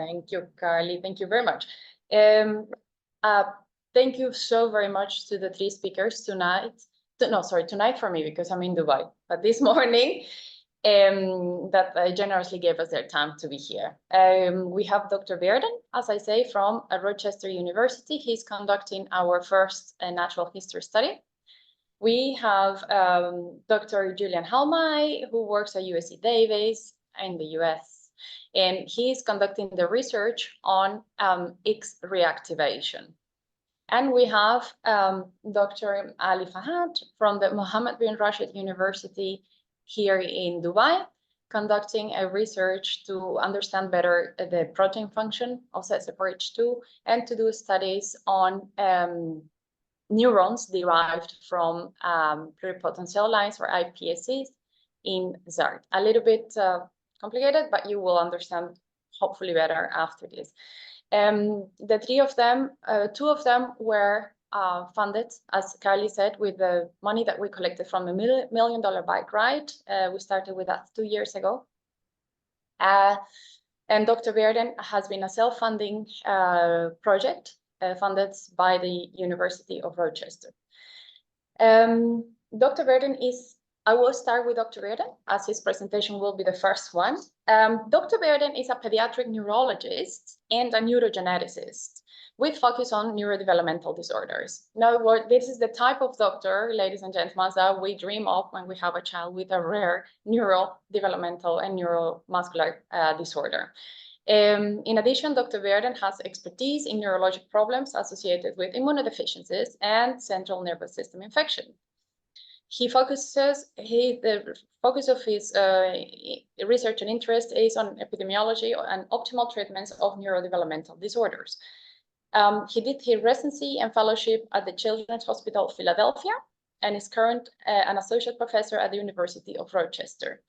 Thank you, Carly. Thank you very much. Thank you so very much to the three speakers tonight. No, sorry, tonight for me because I'm in Dubai, but this morning that generously gave us their time to be here. We have Dr. Bearden, as I say, from Rochester University. He's conducting our first natural history study. We have Dr. Julian Halmai, who works at USC Davis in the US, and he's conducting the research on X reactivation. And we have Dr. Ali Fahad from the Mohammed bin Rashid University here in Dubai, conducting a research to understand better the protein function of ZC4H2 and to do studies on neurons derived from pluripotent cell lines or iPSCs in ZARD. A little bit complicated, but you will understand hopefully better after this. The three of them, two of them were funded, as Carly said, with the money that we collected from a $1 million bike ride. We started with that 2 years ago. And Dr. Bearden has been a self-funding project funded by the University of Rochester. Dr. Bearden is, I will start with Dr. Bearden, as his presentation will be the first one. Dr. Bearden is a pediatric neurologist and a neurogeneticist with focus on neurodevelopmental disorders. In other words, this is the type of doctor, ladies and gentlemen, that we dream of when we have a child with a rare neurodevelopmental and neuromuscular disorder. In addition, Dr. Bearden has expertise in neurologic problems associated with immunodeficiencies and central nervous system infection. The focus of his research and interest is on epidemiology and optimal treatments of neurodevelopmental disorders. He did his residency and fellowship at the Children's Hospital of Philadelphia and is currently an associate professor at the University of Rochester.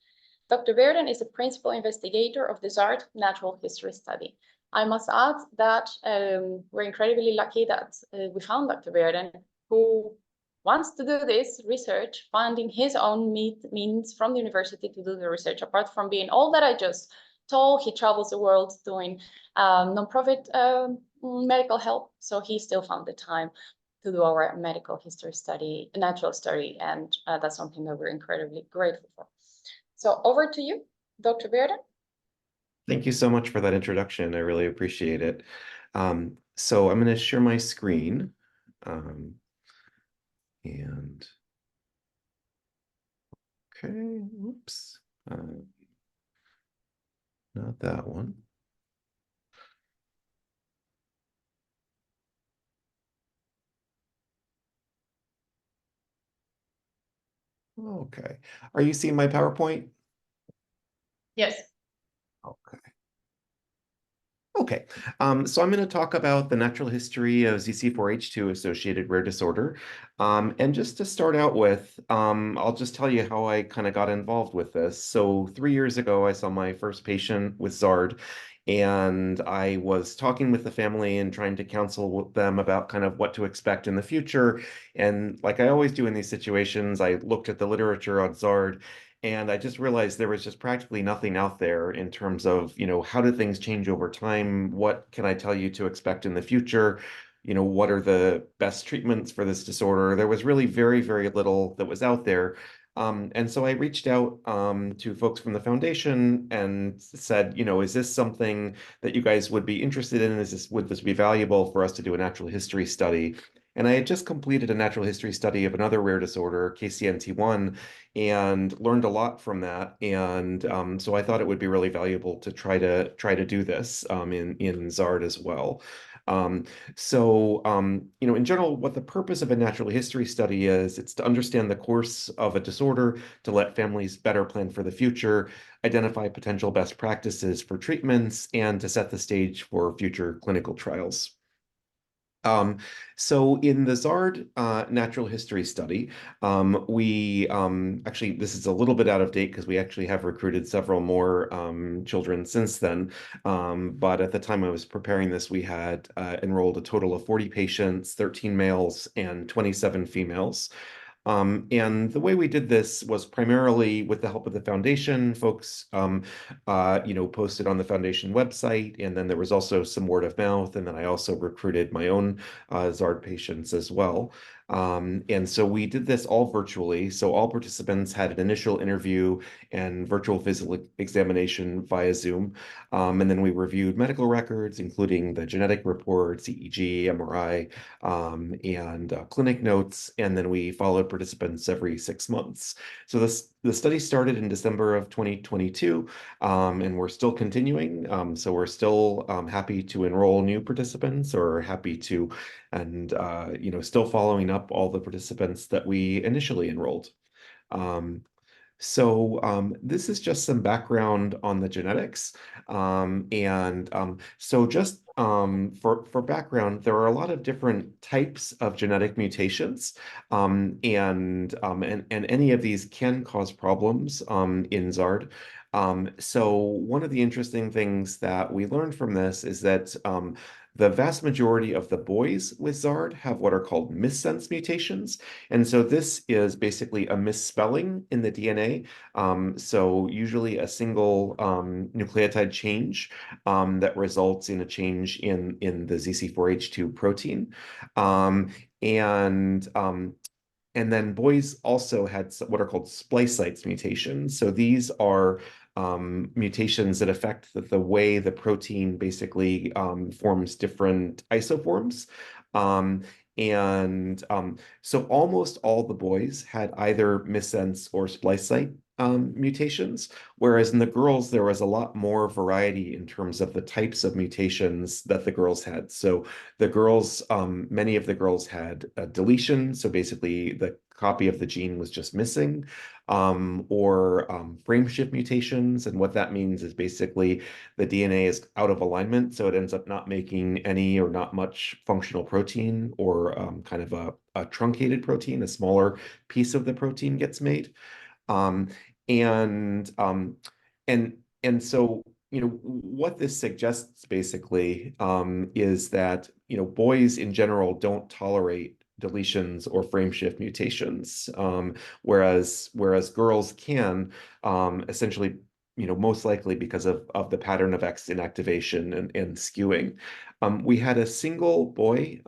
Dr. Bearden is a principal investigator of the ZARD Natural History Study. I must add that we're incredibly lucky that we found Dr. Bearden, who wants to do this research, finding his own means from the university to do the research. Apart from being all that I just told, he travels the world doing nonprofit medical help. So he still found the time to do our medical history study, natural study, and that's something that we're incredibly grateful for. So over to you, Dr. Bearden. Thank you so much for that introduction. I really appreciate it. So I'm going to share my screen. And okay, oops, not that one. Okay, are you seeing my PowerPoint? Yes. Okay. Okay, so I'm going to talk about the natural history of ZC4H2 associated rare disorder. And just to start out with, I'll just tell you how I kind of got involved with this. So 3 years ago, I saw my first patient with ZARD, and I was talking with the family and trying to counsel them about kind of what to expect in the future. And like I always do in these situations, I looked at the literature on ZARD, and I just realized there was just practically nothing out there in terms of, how do things change over time? What can I tell you to expect in the future? What are the best treatments for this disorder? There was really very, very little that was out there. And so I reached out to folks from the foundation and said, is this something that you guys would be interested in? Would this be valuable for us to do a natural history study? And I had just completed a natural history study of another rare disorder, KCNT1, and learned a lot from that. And so I thought it would be really valuable to try to do this in ZARD as well. In general, what the purpose of a natural history study is, it's to understand the course of a disorder, to let families better plan for the future, identify potential best practices for treatments, and to set the stage for future clinical trials. So in the ZARD natural history study, we actually, this is a little bit out of date because we actually have recruited several more children since then. But at the time I was preparing this, we had enrolled a total of 40 patients, 13 males and 27 females. And the way we did this was primarily with the help of the foundation. Folks, posted on the foundation website, and then there was also some word of mouth. And then I also recruited my own ZARD patients as well. And so we did this all virtually. So all participants had an initial interview and virtual physical examination via Zoom. And then we reviewed medical records, including the genetic reports, EEG, MRI, and clinic notes. And then we followed participants every 6 months. So the study started in December of 2022, and we're still continuing. So we're still happy to enroll new participants, or happy to, and still following up all the participants that we initially enrolled. Um, this is just some background on the genetics. So just for background, there are a lot of different types of genetic mutations, and any of these can cause problems in ZARD. So one of the interesting things that we learned from this is that the vast majority of the boys with ZARD have what are called missense mutations. And so this is basically a misspelling in the DNA. So usually a single nucleotide change that results in a change in the ZC4H2 protein. Um, and um, and then boys also had what are called splice sites mutations. So these are mutations that affect the way the protein basically forms different isoforms. Um, so almost all the boys had either missense or splice site mutations, whereas in the girls, there was a lot more variety in terms of the types of mutations that the girls had. So the girls, many of the girls had a deletion. So basically the copy of the gene was just missing, or frame shift mutations. And what that means is basically the DNA is out of alignment. So it ends up not making any or not much functional protein, or kind of a truncated protein, a smaller piece of the protein gets made. Um, and um, and so what this suggests basically is that boys in general don't tolerate deletions or frame shift mutations, whereas girls can, essentially most likely because of the pattern of X inactivation and skewing. We had a single boy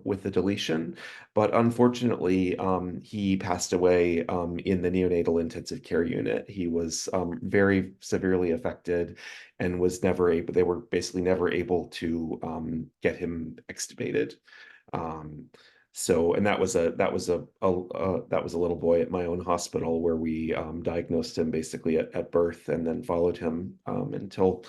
with the deletion, but unfortunately, he passed away in the neonatal intensive care unit. He was very severely affected and was never able, they were basically never able to get him extubated. Um, and that was a little boy at my own hospital, where we diagnosed him basically at birth, and then followed him until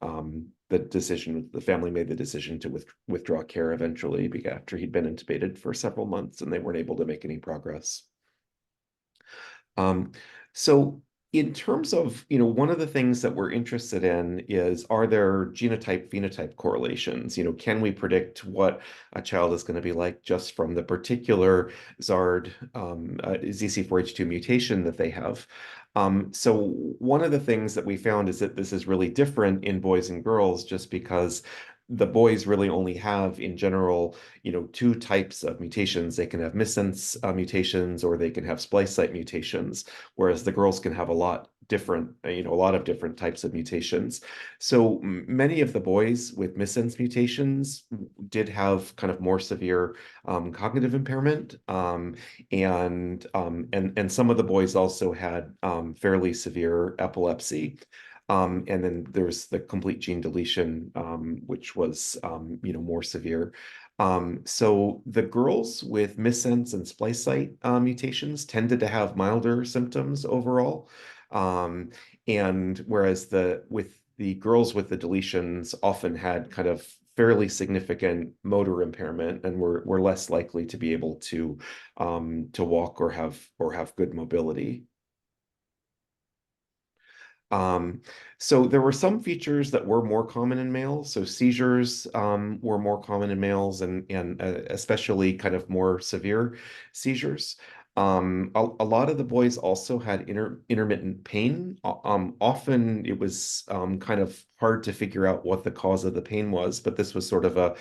the family made the decision to withdraw care eventually, after he'd been intubated for several months and they weren't able to make any progress. Um, so in terms of, one of the things that we're interested in is, are there genotype-phenotype correlations? Can we predict what a child is going to be like just from the particular ZARD, ZC4H2 mutation that they have? So one of the things that we found is that this is really different in boys and girls, just because the boys really only have, in general, two types of mutations. They can have missense mutations, or they can have splice site mutations, whereas the girls can have a lot of different types of mutations. So many of the boys with missense mutations did have kind of more severe cognitive impairment, and some of the boys also had fairly severe epilepsy. And then there's the complete gene deletion, which was, more severe. So the girls with missense and splice site mutations tended to have milder symptoms overall. And whereas with the girls with the deletions often had kind of fairly significant motor impairment, and were less likely to be able to walk or have good mobility. So there were some features that were more common in males. So seizures were more common in males, and especially kind of more severe seizures. A lot of the boys also had intermittent pain. Often it was kind of hard to figure out what the cause of the pain was, but this was sort of a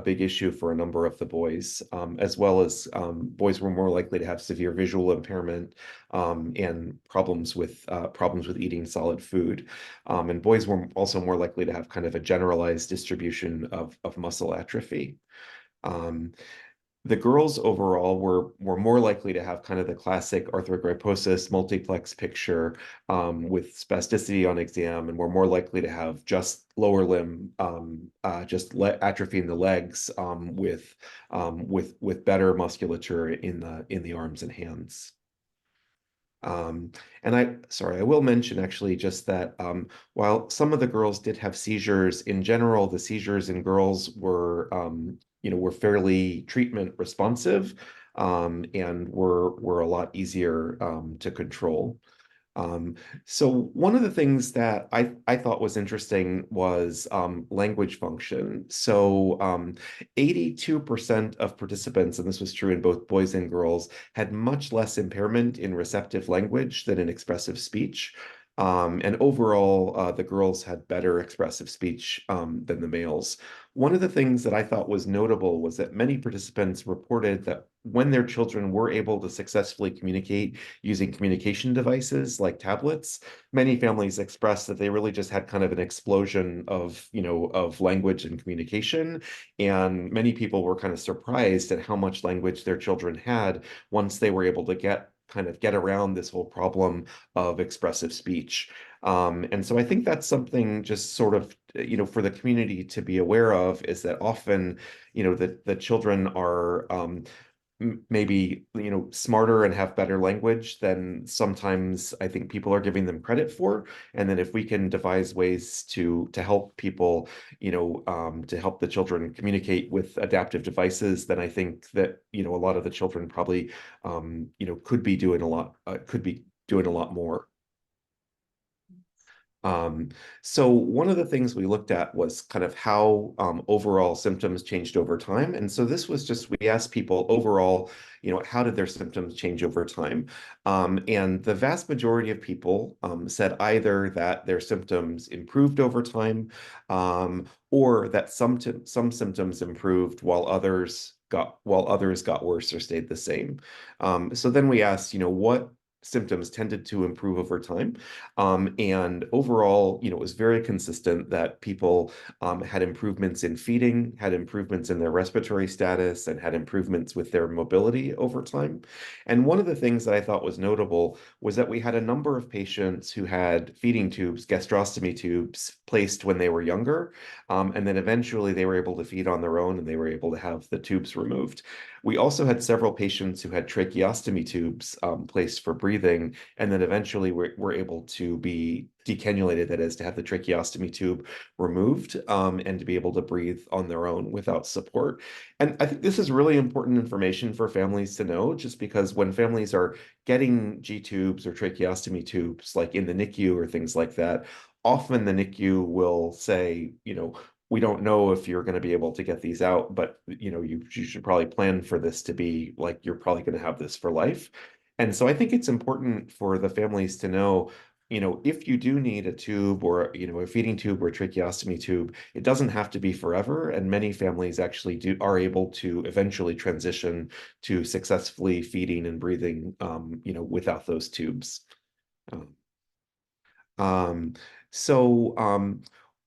big issue for a number of the boys, as well as boys were more likely to have severe visual impairment and problems with eating solid food. And boys were also more likely to have kind of a generalized distribution of muscle atrophy. Um, the girls overall were more likely to have kind of the classic arthrogryposis multiplex picture with spasticity on exam, and were more likely to have just lower limb atrophy in the legs with better musculature in the arms and hands. Um, and I will mention actually just that while some of the girls did have seizures, in general, the seizures in girls were fairly treatment responsive and were a lot easier to control. Um, so one of the things that I thought was interesting was language function. So 82% of participants, and this was true in both boys and girls, had much less impairment in receptive language than in expressive speech. And overall, the girls had better expressive speech than the males. One of the things that I thought was notable was that many participants reported that when their children were able to successfully communicate using communication devices like tablets, many families expressed that they really just had kind of an explosion of language and communication. And many people were kind of surprised at how much language their children had once they were able to get around this whole problem of expressive speech. And so I think that's something just sort of, for the community to be aware of, is that often, the children are maybe smarter and have better language than sometimes I think people are giving them credit for. And then if we can devise ways to help people, to help the children communicate with adaptive devices, then I think that a lot of the children probably could be doing a lot more. Um, so one of the things we looked at was kind of how overall symptoms changed over time. And so this was just, we asked people overall, how did their symptoms change over time? And the vast majority of people said either that their symptoms improved over time or that some symptoms improved while others got worse or stayed the same. So then we asked, what symptoms tended to improve over time. And overall, it was very consistent that people had improvements in feeding, had improvements in their respiratory status, and had improvements with their mobility over time. And one of the things that I thought was notable was that we had a number of patients who had feeding tubes, gastrostomy tubes, placed when they were younger. And then eventually they were able to feed on their own and they were able to have the tubes removed. We also had several patients who had tracheostomy tubes placed for breathing, and then eventually were able to be decannulated, that is, to have the tracheostomy tube removed and to be able to breathe on their own without support. And I think this is really important information for families to know, just because when families are getting G tubes or tracheostomy tubes, like in the NICU or things like that, often the NICU will say, we don't know if you're going to be able to get these out, but you should probably plan for this to be like you're probably going to have this for life. And so I think it's important for the families to know, if you do need a tube or a feeding tube or a tracheostomy tube, it doesn't have to be forever. And many families actually are able to eventually transition to successfully feeding and breathing, without those tubes. Um, um, so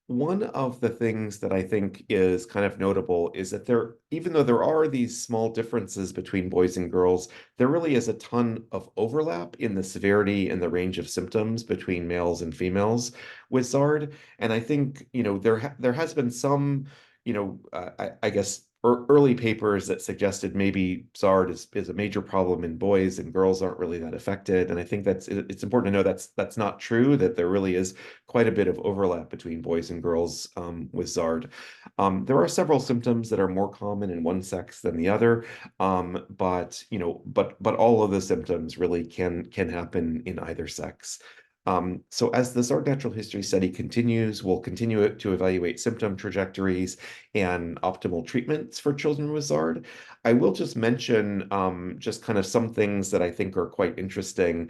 one of the things that I think is kind of notable is that even though there are these small differences between boys and girls, there really is a ton of overlap in the severity and the range of symptoms between males and females with ZARD. And I think, there has been some, I guess early papers that suggested maybe ZARD is a major problem in boys and girls aren't really that affected. And I think it's important to know that's not true, that there really is quite a bit of overlap between boys and girls with ZARD. There are several symptoms that are more common in one sex than the other, but all of the symptoms really can happen in either sex. So as the ZARD natural history study continues, we'll continue to evaluate symptom trajectories and optimal treatments for children with ZARD. I will just mention just kind of some things that I think are quite interesting.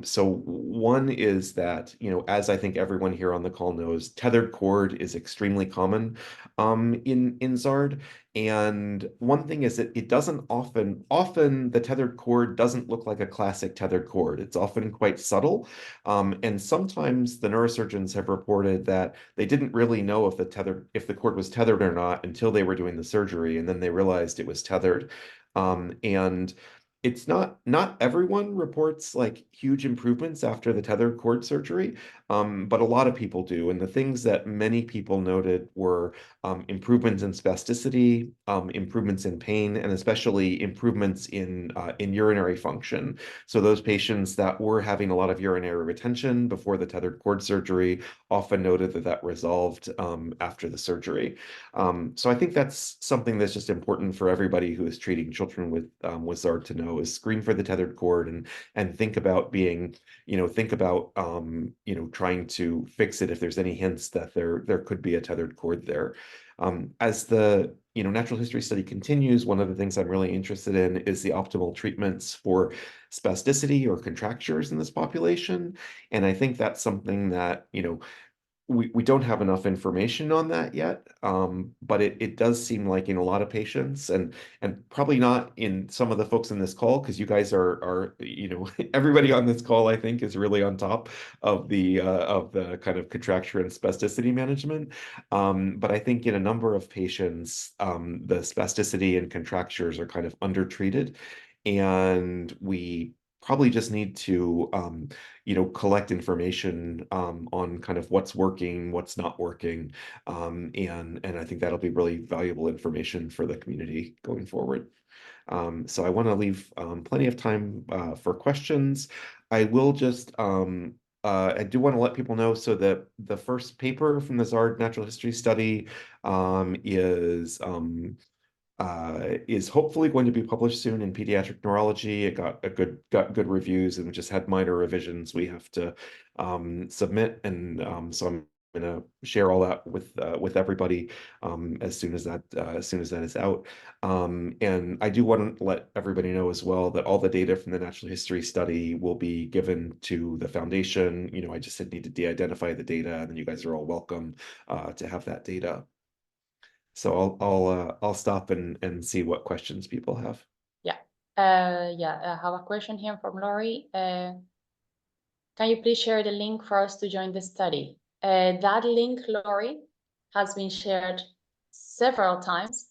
So one is that, as I think everyone here on the call knows, tethered cord is extremely common in ZARD. And one thing is that it doesn't often the tethered cord doesn't look like a classic tethered cord. It's often quite subtle. And sometimes the neurosurgeons have reported that they didn't really know if the cord was tethered or not until they were doing the surgery, and then they realized it was tethered. And it's not everyone reports like huge improvements after the tethered cord surgery, but a lot of people do. And the things that many people noted were improvements in spasticity, improvements in pain, and especially improvements in urinary function. So those patients that were having a lot of urinary retention before the tethered cord surgery often noted that resolved after the surgery. So I think that's something that's just important for everybody who is treating children with ZARD to know, is screen for the tethered cord and think about trying to fix it if there's any hints that there could be a tethered cord there. As the natural history study continues, one of the things I'm really interested in is the optimal treatments for spasticity or contractures in this population. And I think that's something that, we don't have enough information on that yet, but it does seem like in a lot of patients, and probably not in some of the folks in this call, because you guys are everybody on this call I think is really on top of the kind of contracture and spasticity management. But I think in a number of patients, the spasticity and contractures are kind of undertreated, and we probably just need to collect information on kind of what's working, what's not working. And I think that'll be really valuable information for the community going forward. So I want to leave plenty of time for questions. I will just I do want to let people know, so that the first paper from the ZARD natural history study is hopefully going to be published soon in pediatric neurology. It got good reviews and just had minor revisions we have to submit, and so I'm going to share all that with everybody as soon as that is out. And I do want to let everybody know as well that all the data from the natural history study will be given to the foundation. I just need to de-identify the data, and then you guys are all welcome to have that data. So I'll stop and see what questions people have. Yeah. I have a question here from Lori. Can you please share the link for us to join the study? That link, Lori, has been shared several times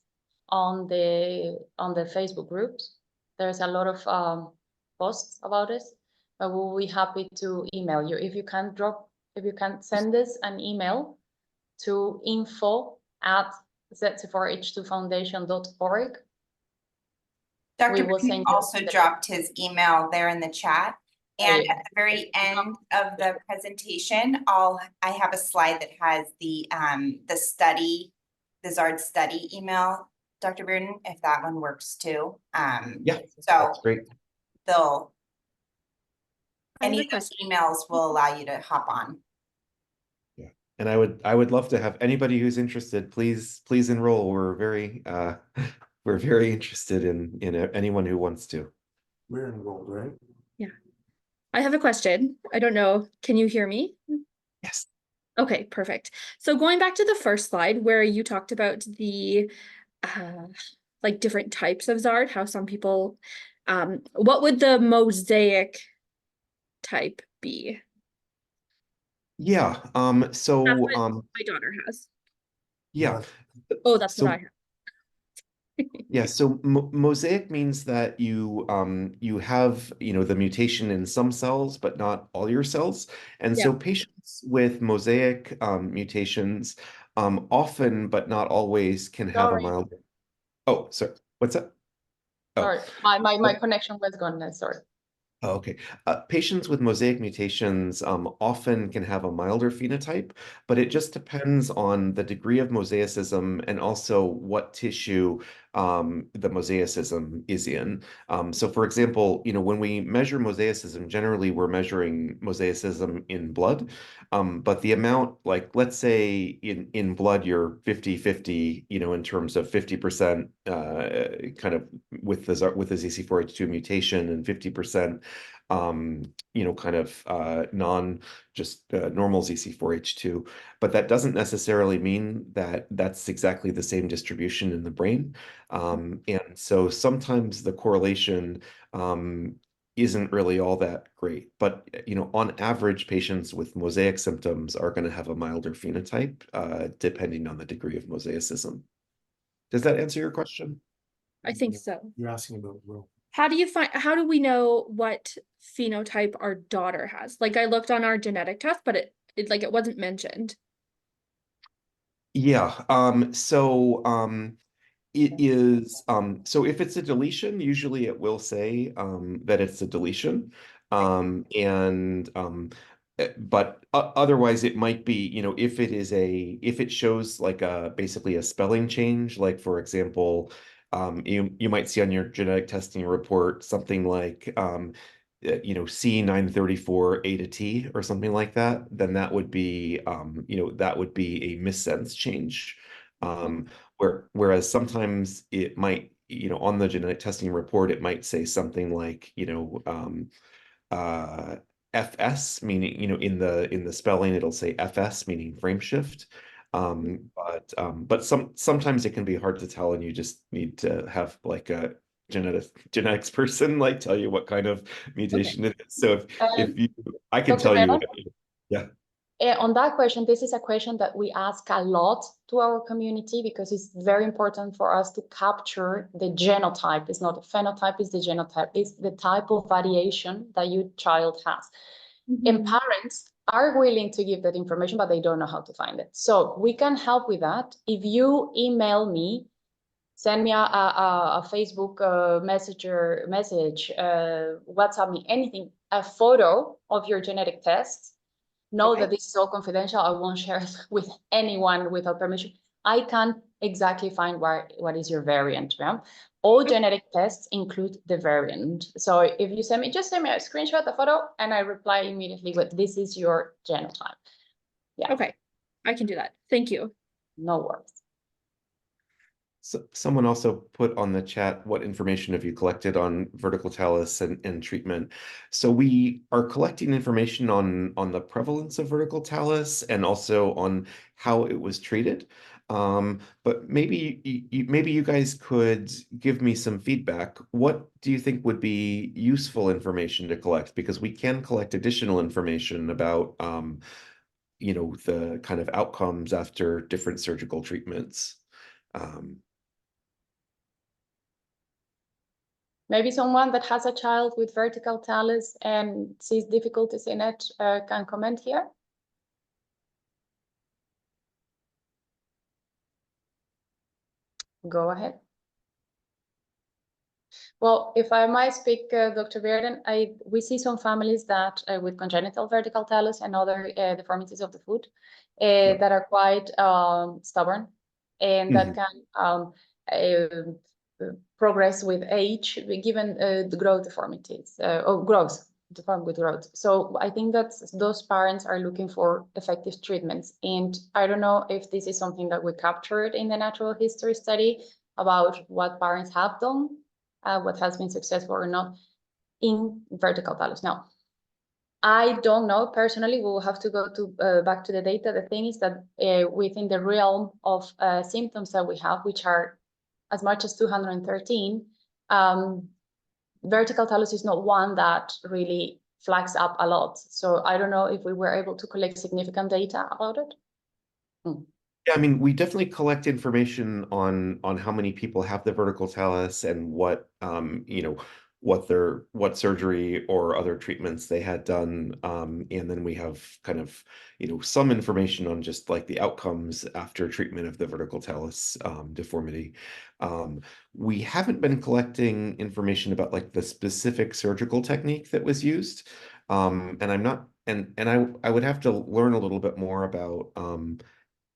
on the Facebook groups. There's a lot of posts about this, but we'll be happy to email you. If you can send us an email to info@ZC4H2foundation.org. Dr. will send you also dropped his email there in the chat. And at the very end of the presentation, I have a slide that has the ZARD study email, Dr. Bearden, if that one works too. Yeah, so that's great. Any of those emails will allow you to hop on. Yeah, and I would love to have anybody who's interested, please enroll. We're very interested in anyone who wants to. We're enrolled, right? Yeah. I have a question. I don't know. Can you hear me? Yes. Okay, perfect. So going back to the first slide where you talked about the like different types of ZARD, how some people, what would the mosaic type be? Yeah. So That's what my daughter has. yeah. Oh, that's what I have. Yeah, so mosaic means that you have the mutation in some cells, but not all your cells. And so patients with mosaic mutations often, but not always, can have a mild. Oh, sorry. What's that? Oh. Sorry, my connection was gone. Sorry. Oh, okay. Patients with mosaic mutations often can have a milder phenotype, but it just depends on the degree of mosaicism and also what tissue the mosaicism is in. So for example, when we measure mosaicism, generally we're measuring mosaicism in blood. But the amount, like, let's say in blood, you're 50-50, in terms of 50% kind of with the ZC4H2 mutation and 50% kind of normal ZC4H2. But that doesn't necessarily mean that that's exactly the same distribution in the brain. And so sometimes the correlation isn't really all that great. But, on average, patients with mosaic symptoms are going to have a milder phenotype, depending on the degree of mosaicism. Does that answer your question? I think so. You're asking about Will. How do we know what phenotype our daughter has? Like, I looked on our genetic test, but it wasn't mentioned. Yeah. It is, so if it's a deletion, usually it will say that it's a deletion. But otherwise it might be, if it shows like basically a spelling change, like for example, you might see on your genetic testing report something like C934 A to T or something like that, then that would be that would be a missense change. Whereas sometimes it might, on the genetic testing report, it might say something like, FS, meaning, in the spelling, it'll say FS, meaning frame shift. But sometimes it can be hard to tell, and you just need to have like a genetics person like tell you what kind of mutation it is. So I can Dr. tell you, Bearden? yeah. On that question, this is a question that we ask a lot to our community because it's very important for us to capture the genotype. It's not a phenotype, it's the genotype. It's the type of variation that your child has. And parents are willing to give that information, but they don't know how to find it. So we can help with that. If you email me, send me a Facebook message, WhatsApp me, anything, a photo of your genetic test. Know that this is all confidential. I won't share it with anyone without permission. I can't exactly find what is your variant. Yeah? All genetic tests include the variant. So if you just send me a screenshot, a photo, and I reply immediately with this is your genotype. Yeah. Okay, I can do that. Thank you. No worries. So someone also put on the chat, what information have you collected on vertical talus and treatment? So we are collecting information on the prevalence of vertical talus and also on how it was treated. But maybe you guys could give me some feedback. What do you think would be useful information to collect? Because we can collect additional information about the kind of outcomes after different surgical treatments. Maybe someone that has a child with vertical talus and sees difficulties in it can comment here. Go ahead. Well, if I might speak, Dr. Bearden, we see some families that with congenital vertical talus and other deformities of the foot that are quite stubborn and that can progress with age, given the growth deformities or growth deformed with growth. So I think that those parents are looking for effective treatments. And I don't know if this is something that we captured in the natural history study about what parents have done, what has been successful or not in vertical talus. Now, I don't know personally. We will have to go to back to the data. The thing is that within the realm of symptoms that we have, which are as much as 213, vertical talus is not one that really flags up a lot. So I don't know if we were able to collect significant data about it. Yeah, I mean, we definitely collect information on how many people have the vertical talus and what what surgery or other treatments they had done, and then we have kind of some information on just like the outcomes after treatment of the vertical talus deformity. We haven't been collecting information about like the specific surgical technique that was used, and I'm not, and I would have to learn a little bit more about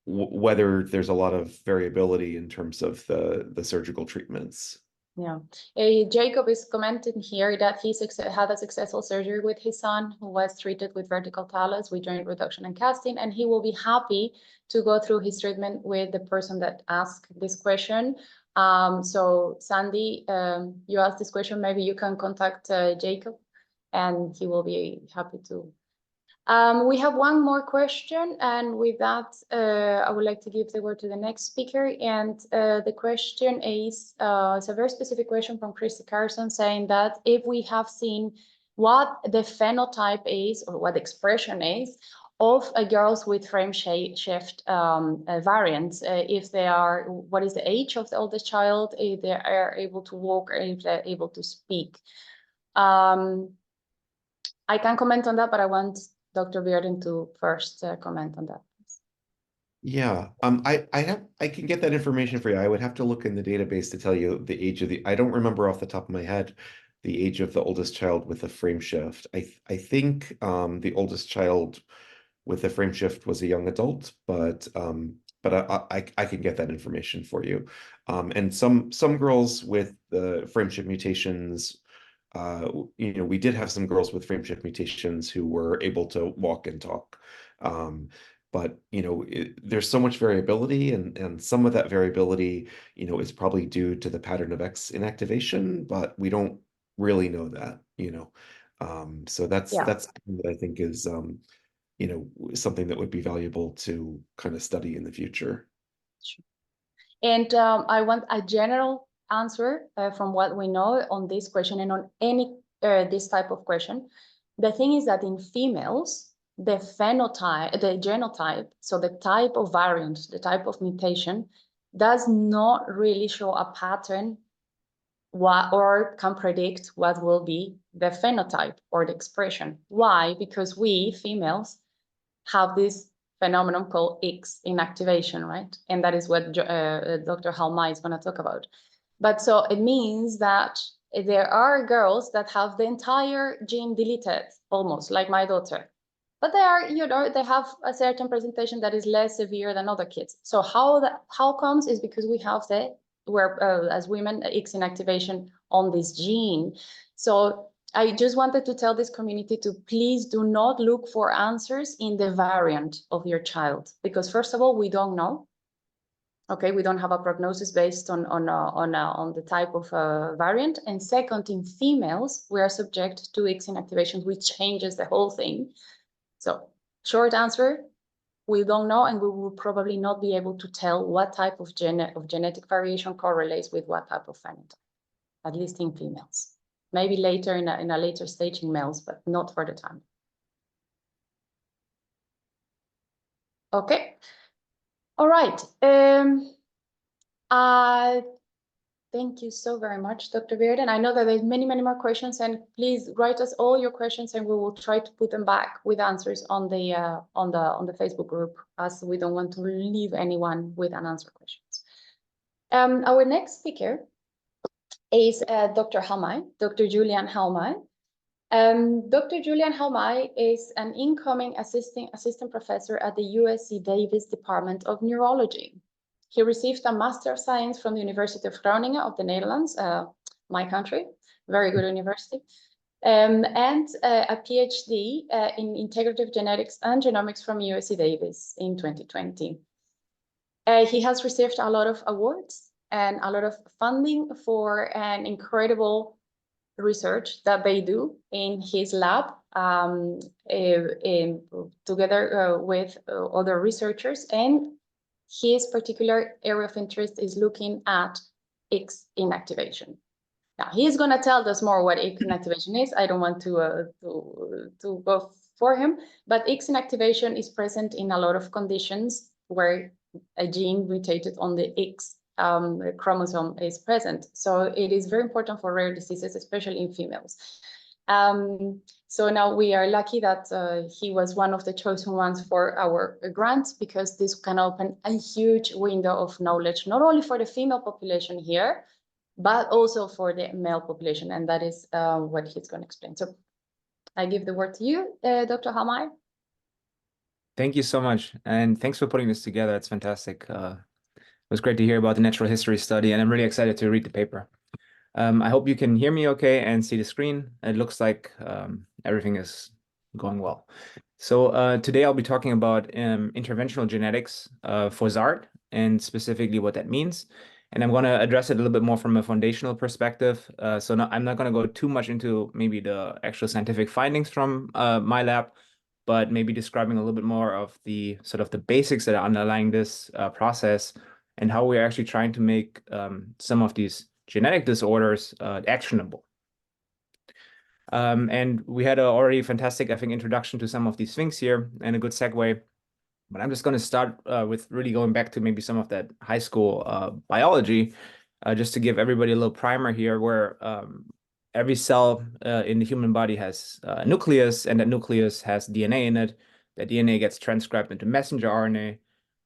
whether there's a lot of variability in terms of the surgical treatments. Yeah, Jacob is commenting here that he had a successful surgery with his son who was treated with vertical talus with joint reduction and casting, and he will be happy to go through his treatment with the person that asked this question. So Sandy, you asked this question, maybe you can contact Jacob and he will be happy to. We have one more question, and with that, I would like to give the word to the next speaker. And the question is, it's a very specific question from Christy Carson saying that if we have seen what the phenotype is or what the expression is of girls with frame shift variants, if they are, what is the age of the oldest child, if they are able to walk, or if they're able to speak. I can comment on that, but I want Dr. Bearden to first comment on that. Yeah, I can get that information for you. I would have to look in the database to tell you the age of I don't remember off the top of my head the age of the oldest child with a frame shift. I think the oldest child with a frame shift was a young adult, but I can get that information for you. And some girls with the frame shift mutations, you know, we did have some girls with frame shift mutations who were able to walk and talk. But, you know, there's so much variability, and some of that variability, you know, is probably due to the pattern of X inactivation, but we don't really know that, you know. So that's something that I think is, you know, something that would be valuable to kind of study in the future. Sure. And I want a general answer from what we know on this question and on any this type of question. The thing is that in females, the phenotype, the genotype, so the type of variant, the type of mutation, does not really show a pattern or can predict what will be the phenotype or the expression. Why? Because we females have this phenomenon called X inactivation, right? And that is what Dr. Halmai is going to talk about. But so it means that there are girls that have the entire gene deleted, almost like my daughter. But they are, you know, they have a certain presentation that is less severe than other kids. So how comes is because we have as women, X inactivation on this gene. So I just wanted to tell this community to please do not look for answers in the variant of your child, because first of all, we don't know. Okay, we don't have a prognosis based on the type of variant. And second, in females, we are subject to X inactivation, which changes the whole thing. So short answer, we don't know, and we will probably not be able to tell what type of genetic variation correlates with what type of phenotype, at least in females. Maybe later in a later stage in males, but not for the time. Okay. All right. Thank you so very much, Dr. Bearden. I know that there's many more questions, and please write us all your questions, and we will try to put them back with answers on the Facebook group, as we don't want to leave anyone with unanswered questions. Our next speaker is Dr. Halmai, Dr. Julian Halmai. Dr. Julian Halmai is an incoming assistant professor at the USC Davis Department of Neurology. He received a Master of Science from the University of Groningen of the Netherlands, my country, very good university, and a PhD in integrative genetics and genomics from USC Davis in 2020. He has received a lot of awards and a lot of funding for an incredible research that they do in his lab together with other researchers, and his particular area of interest is looking at X inactivation. Now he's going to tell us more what X inactivation is. I don't want to go for him, but X inactivation is present in a lot of conditions where a gene mutated on the X chromosome is present. So it is very important for rare diseases, especially in females. So now we are lucky that he was one of the chosen ones for our grant, because this can open a huge window of knowledge, not only for the female population here, but also for the male population. And that is what he's going to explain. So I give the word to you, Dr. Halmai. Thank you so much. And thanks for putting this together. It's fantastic. It was great to hear about the natural history study, and I'm really excited to read the paper. I hope you can hear me okay and see the screen. It looks like everything is going well. So today I'll be talking about interventional genetics for ZARD and specifically what that means. And I'm going to address it a little bit more from a foundational perspective. I'm not going to go too much into maybe the actual scientific findings from my lab, but maybe describing a little bit more of the sort of the basics that are underlying this process and how we're actually trying to make some of these genetic disorders actionable. And we had a already fantastic, I think, introduction to some of these things here and a good segue. But I'm just going to start with really going back to maybe some of that high school biology, just to give everybody a little primer here, where every cell in the human body has a nucleus, and that nucleus has DNA in it. That DNA gets transcribed into messenger RNA,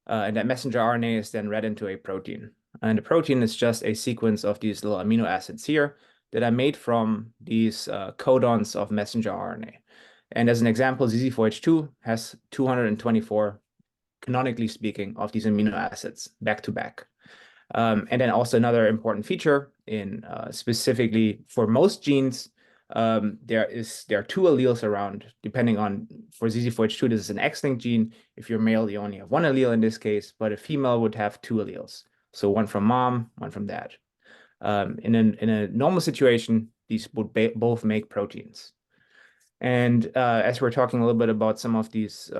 and that messenger RNA is then read into a protein. And the protein is just a sequence of these little amino acids here that are made from these codons of messenger RNA. And as an example, ZC4H2 has 224, canonically speaking, of these amino acids back to back. And then also another important feature in specifically for most genes, there are two alleles around, depending on, for ZC4H2, this is an X-linked gene. If you're male, you only have one allele in this case, but a female would have two alleles. So one from mom, one from dad. In a normal situation, these would both make proteins. And as we're talking a little bit about some of these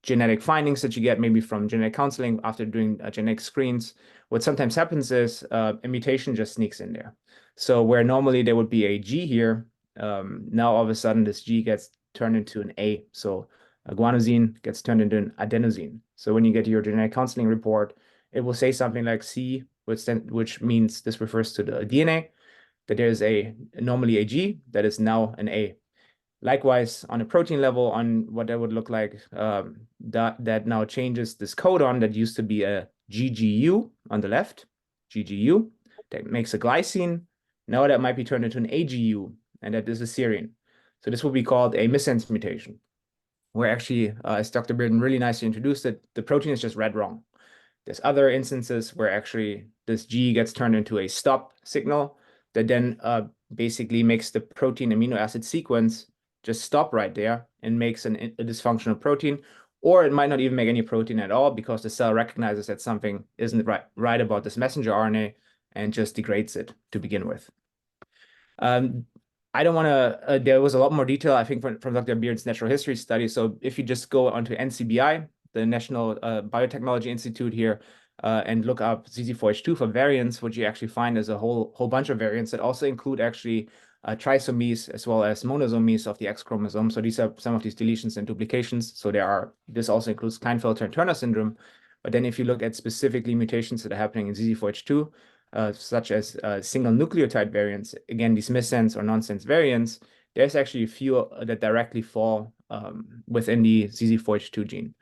genetic findings that you get maybe from genetic counseling after doing genetic screens, what sometimes happens is a mutation just sneaks in there. So where normally there would be a G here, now all of a sudden this G gets turned into an A. So a guanosine gets turned into an adenosine. So when you get your genetic counseling report, it will say something like C, which means this refers to the DNA, that there's normally a G that is now an A. Likewise, on a protein level, on what that would look like, that now changes this codon that used to be a GGU on the left, GGU, that makes a glycine. Now that might be turned into an AGU, and that is a serine. So this will be called a missense mutation, where actually, as Dr. Bearden really nicely introduced it, the protein is just read wrong. There's other instances where actually this G gets turned into a stop signal that then basically makes the protein amino acid sequence just stop right there and makes a dysfunctional protein, or it might not even make any protein at all because the cell recognizes that something isn't right about this messenger RNA and just degrades it to begin with. I don't want to, there was a lot more detail, I think, from Dr. Bearden's natural history study. So if you just go onto NCBI, the National Biotechnology Institute here, and look up ZC4H2 for variants, what you actually find is a whole bunch of variants that also include actually trisomies as well as monosomies of the X chromosome. So these are some of these deletions and duplications. So this also includes Klinefelter and Turner syndrome. But then if you look at specifically mutations that are happening in ZC4H2, such as single nucleotide variants, again, these missense or nonsense variants, there's actually a few that directly fall within the ZC4H2 gene.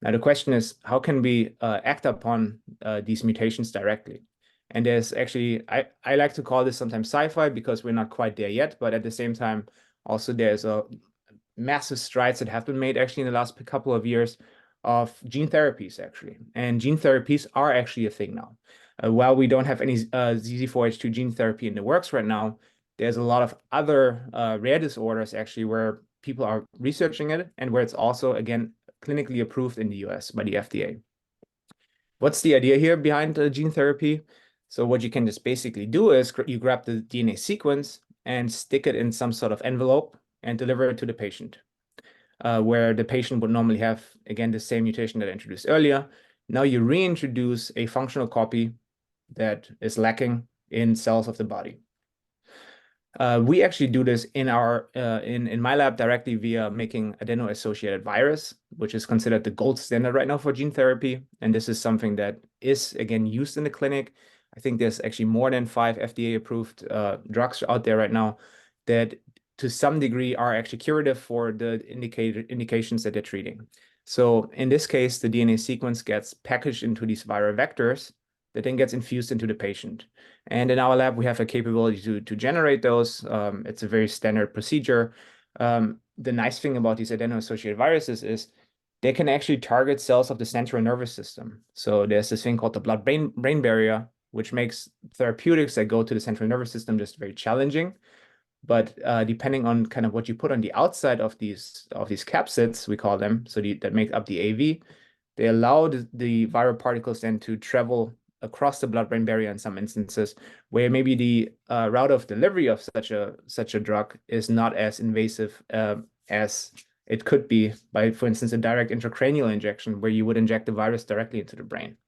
Now, the question is, how can we act upon these mutations directly? And there's actually, I like to call this sometimes sci-fi because we're not quite there yet, but at the same time, also there's a massive strides that have been made actually in the last couple of years of gene therapies actually. And gene therapies are actually a thing now. While we don't have any ZC4H2 gene therapy in the works right now, there's a lot of other rare disorders actually where people are researching it and where it's also, again, clinically approved in the US by the FDA. What's the idea here behind gene therapy? So what you can just basically do is you grab the DNA sequence and stick it in some sort of envelope and deliver it to the patient, where the patient would normally have, again, the same mutation that I introduced earlier. Now you reintroduce a functional copy that is lacking in cells of the body. We actually do this in my lab directly via making adeno-associated virus, which is considered the gold standard right now for gene therapy. And this is something that is, again, used in the clinic. I think there's actually more than 5 FDA-approved drugs out there right now that to some degree are actually curative for the indications that they're treating. So in this case, the DNA sequence gets packaged into these viral vectors that then gets infused into the patient. And in our lab, we have a capability to generate those. It's a very standard procedure. The nice thing about these adeno-associated viruses is they can actually target cells of the central nervous system. So there's this thing called the blood-brain barrier, which makes therapeutics that go to the central nervous system just very challenging. But depending on kind of what you put on the outside of these capsids, we call them, so that make up the AV, they allow the viral particles then to travel across the blood-brain barrier in some instances, where maybe the route of delivery of such a drug is not as invasive as it could be by, for instance, a direct intracranial injection, where you would inject the virus directly into the brain.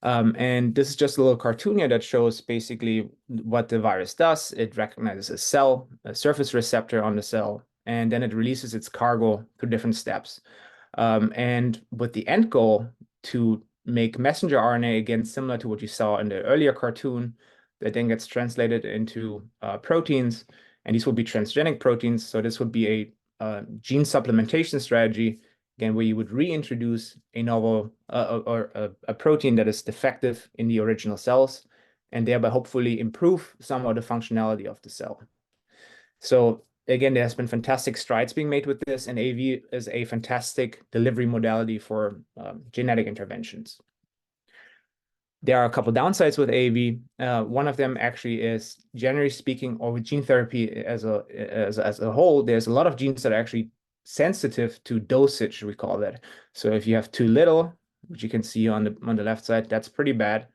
And this is just a little cartoon here that shows basically what the virus does. It recognizes a cell, a surface receptor on the cell, and then it releases its cargo through different steps. And with the end goal to make messenger RNA, again, similar to what you saw in the earlier cartoon, that then gets translated into proteins, and these will be transgenic proteins. So this would be a gene supplementation strategy, again, where you would reintroduce a novel or a protein that is defective in the original cells, and thereby hopefully improve some of the functionality of the cell. So again, there has been fantastic strides being made with this, and AV is a fantastic delivery modality for genetic interventions. There are a couple downsides with AAV. One of them actually is, generally speaking, or with gene therapy as a whole, there's a lot of genes that are actually sensitive to dosage, we call that. So if you have too little, which you can see on the left side, that's pretty bad.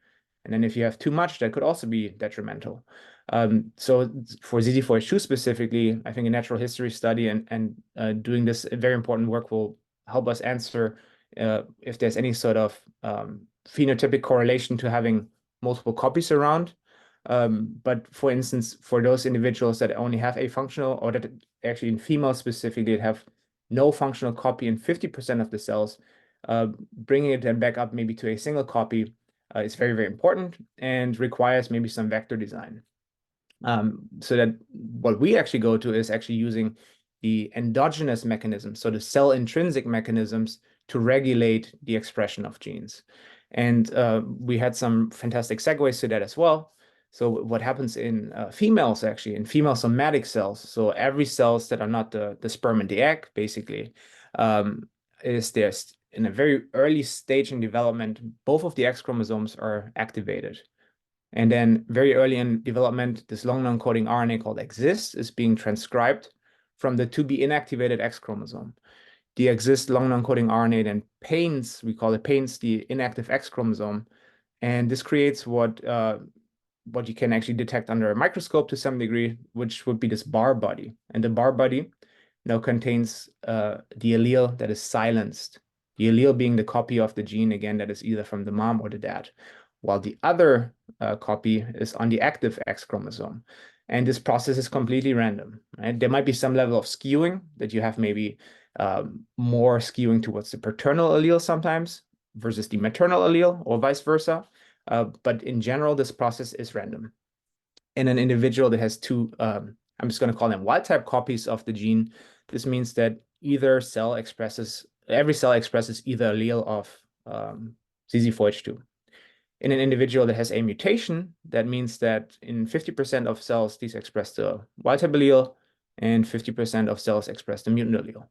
And then if you have too much, that could also be detrimental. So for ZC4H2 specifically, I think a natural history study and doing this very important work will help us answer if there's any sort of phenotypic correlation to having multiple copies around. But for instance, for those individuals that only have a functional, or that actually in females specifically have no functional copy in 50% of the cells, bringing it then back up maybe to a single copy is very, very important and requires maybe some vector design. So that what we actually go to is actually using the endogenous mechanisms, so the cell intrinsic mechanisms, to regulate the expression of genes. And we had some fantastic segues to that as well. So what happens in females, actually, in female somatic cells, so every cells that are not the sperm and the egg, basically, is there's in a very early stage in development, both of the X chromosomes are activated. And then very early in development, this long non-coding RNA called exist is being transcribed from the to be inactivated X chromosome. The exist long non-coding RNA then paints, we call it paints, the inactive X chromosome. And this creates what you can actually detect under a microscope to some degree, which would be this bar body. And the bar body now contains the allele that is silenced. The allele being the copy of the gene, again, that is either from the mom or the dad, while the other copy is on the active X chromosome. And this process is completely random, right? There might be some level of skewing that you have maybe more skewing towards the paternal allele sometimes versus the maternal allele or vice versa. But in general, this process is random. In an individual that has two, I'm just going to call them wild type copies of the gene, this means that every cell expresses either allele of ZC4H2. In an individual that has a mutation, that means that in 50% of cells, these express the wild type allele, and 50% of cells express the mutant allele.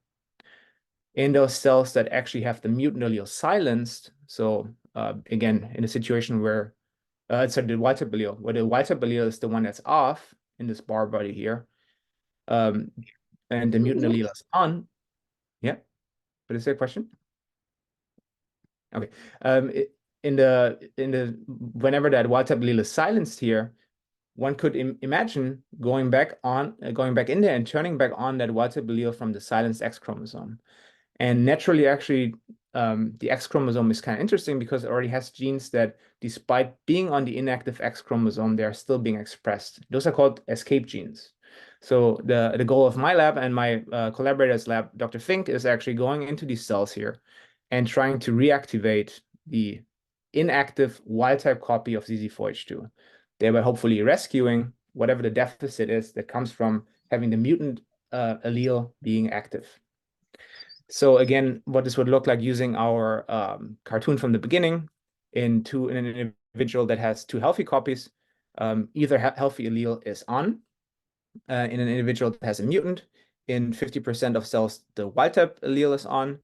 In those cells that actually have the mutant allele silenced, so again, in a situation where, the wild type allele, where the wild type allele is the one that's off in this bar body here, and the mutant allele is on. Yeah, what is that question? Okay. Whenever that wild type allele is silenced here, one could imagine going back in there and turning back on that wild type allele from the silenced X chromosome. And naturally, actually, the X chromosome is kind of interesting because it already has genes that, despite being on the inactive X chromosome, they are still being expressed. Those are called escape genes. So the goal of my lab and my collaborator's lab, Dr. Fink, is actually going into these cells here and trying to reactivate the inactive wild-type copy of ZC4H2, thereby hopefully rescuing whatever the deficit is that comes from having the mutant allele being active. So again, what this would look like using our cartoon from the beginning in an individual that has two healthy copies, either healthy allele is on. In an individual that has a mutant, in 50% of cells, the wild-type allele is on.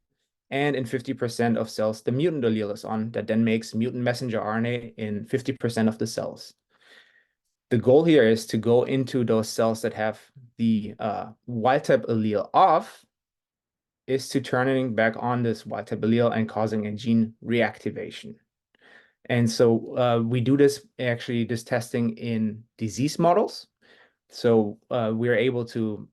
and in 50% of cells, the mutant allele is on, that then makes mutant messenger RNA in 50% of the cells. The goal here is to go into those cells that have the wild type allele off, is to turning back on this wild type allele and causing a gene reactivation. And so we do this testing in disease models. So we're able to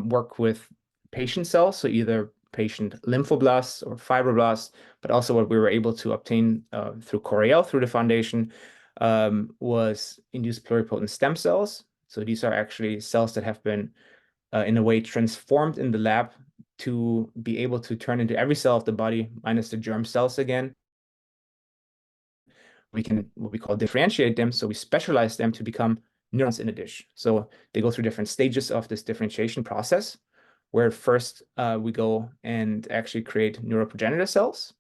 work with patient cells, so either patient lymphoblasts or fibroblasts, but also what we were able to obtain through Correal, through the foundation, was induced pluripotent stem cells. So these are actually cells that have been in a way transformed in the lab to be able to turn into every cell of the body minus the germ cells again. We can, what we call, differentiate them. So we specialize them to become neurons in a dish. So they go through different stages of this differentiation process, where first we go and actually create neuroprogenitor cells.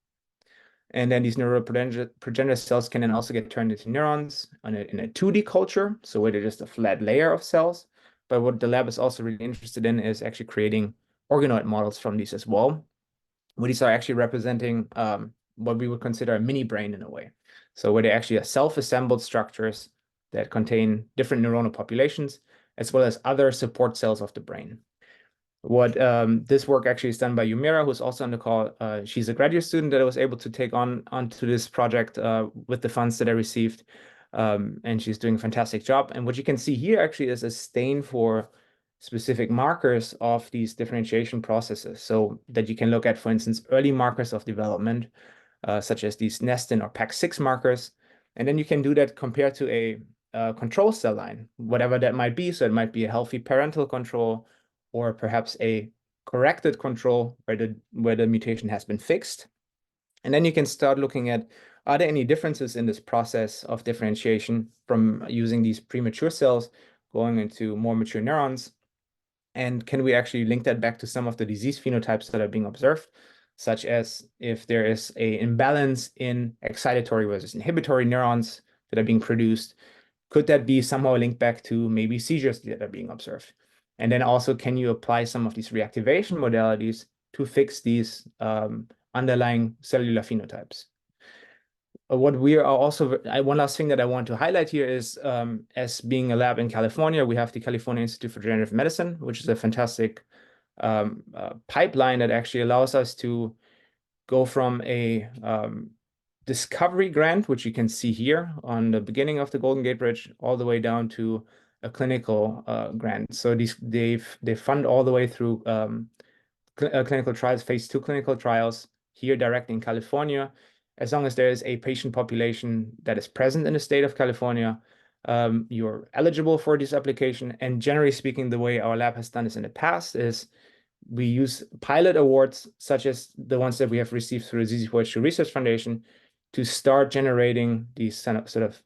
And then these neuroprogenitor cells can then also get turned into neurons in a 2D culture, so where they're just a flat layer of cells. But what the lab is also really interested in is actually creating organoid models from these as well, where these are actually representing what we would consider a mini brain in a way. So where they actually are self-assembled structures that contain different neuronal populations, as well as other support cells of the brain. What this work actually is done by Yumira, who's also on the call. She's a graduate student that I was able to take onto this project with the funds that I received. And she's doing a fantastic job. And what you can see here actually is a stain for specific markers of these differentiation processes, so that you can look at, for instance, early markers of development, such as these nestin or PAX6 markers. And then you can do that compared to a control cell line, whatever that might be. So it might be a healthy parental control, or perhaps a corrected control where the mutation has been fixed. And then you can start looking at, are there any differences in this process of differentiation from using these premature cells going into more mature neurons? And can we actually link that back to some of the disease phenotypes that are being observed, such as if there is an imbalance in excitatory versus inhibitory neurons that are being produced? Could that be somehow linked back to maybe seizures that are being observed? And then also, can you apply some of these reactivation modalities to fix these underlying cellular phenotypes? What we are also, one last thing that I want to highlight here is, as being a lab in California, we have the California Institute for Regenerative Medicine, which is a fantastic pipeline that actually allows us to go from a discovery grant, which you can see here on the beginning of the Golden Gate Bridge, all the way down to a clinical grant. So they fund all the way through clinical trials, phase 2 clinical trials here direct in California. As long as there is a patient population that is present in the state of California, you're eligible for this application. And generally speaking, the way our lab has done this in the past is we use pilot awards, such as the ones that we have received through the ZC4H2 Research Foundation, to start generating these sort of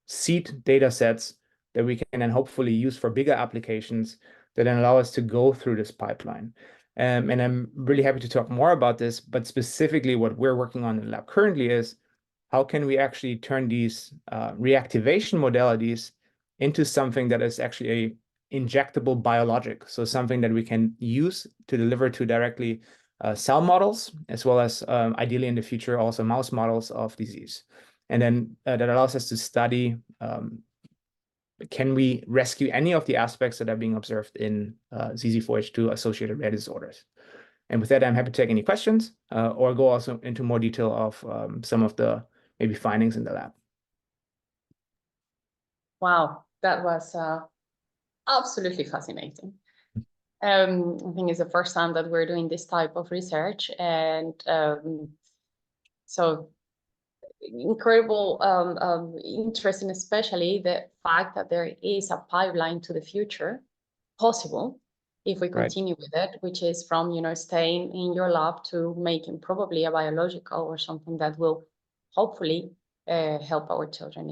seed data sets that we can then hopefully use for bigger applications that then allow us to go through this pipeline. And I'm really happy to talk more about this, but specifically what we're working on in the lab currently is, how can we actually turn these reactivation modalities into something that is actually a injectable biologic, so something that we can use to deliver to directly cell models, as well as ideally in the future also mouse models of disease. And then that allows us to study, can we rescue any of the aspects that are being observed in ZC4H2 associated rare disorders? And with that, I'm happy to take any questions or go also into more detail of some of the maybe findings in the lab. Wow, that was absolutely fascinating. I think it's the first time that we're doing this type of research, and so incredible, interesting, especially the fact that there is a pipeline to the future possible if we continue with it, which is from, you know, staying in your lab to making probably a biological or something that will hopefully help our children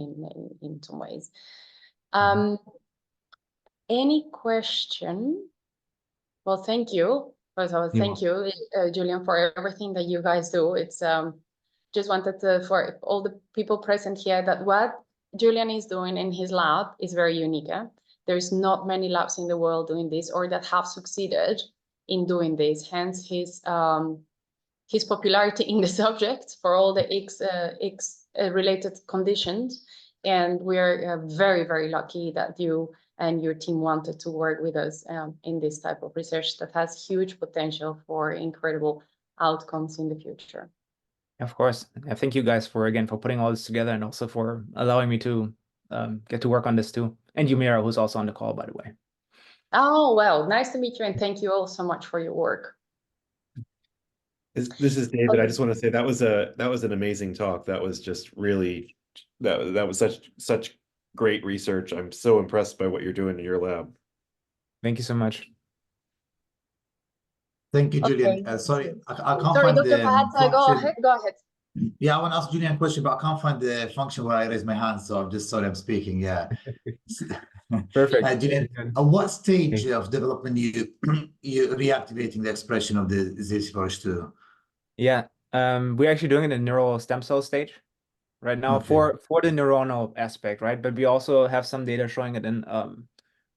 in some ways. Any question? Well, thank you. First of all, thank you, Julian, for everything that you guys do. It's just wanted to, for all the people present here, that what Julian is doing in his lab is very unique. There's not many labs in the world doing this or that have succeeded in doing this. Hence his his popularity in the subject for all the X related conditions. And we're very, very lucky that you and your team wanted to work with us in this type of research that has huge potential for incredible outcomes in the future. Of course. I thank you guys for putting all this together and also for allowing me to get to work on this too. And Yumira, who's also on the call, by the way. Oh, well, nice to meet you, and thank you all so much for your work. This is David. I just want to say that was an amazing talk. That was just really that was such great research. I'm so impressed by what you're doing in your lab. Thank you so much. Thank you, Julian. Okay. Sorry, I can't Sorry, find Dr. the Fahad, go function. ahead, go ahead. Yeah, I want to ask Julian a question, but I can't find the function where I raise my hand, so I'm just sorry I'm speaking. Yeah. Perfect. Julian, at what stage of development you reactivating the expression of the ZC4H2? Yeah, we're actually doing it in neural stem cell stage right now Okay. for the neuronal aspect, right? But we also have some data showing it in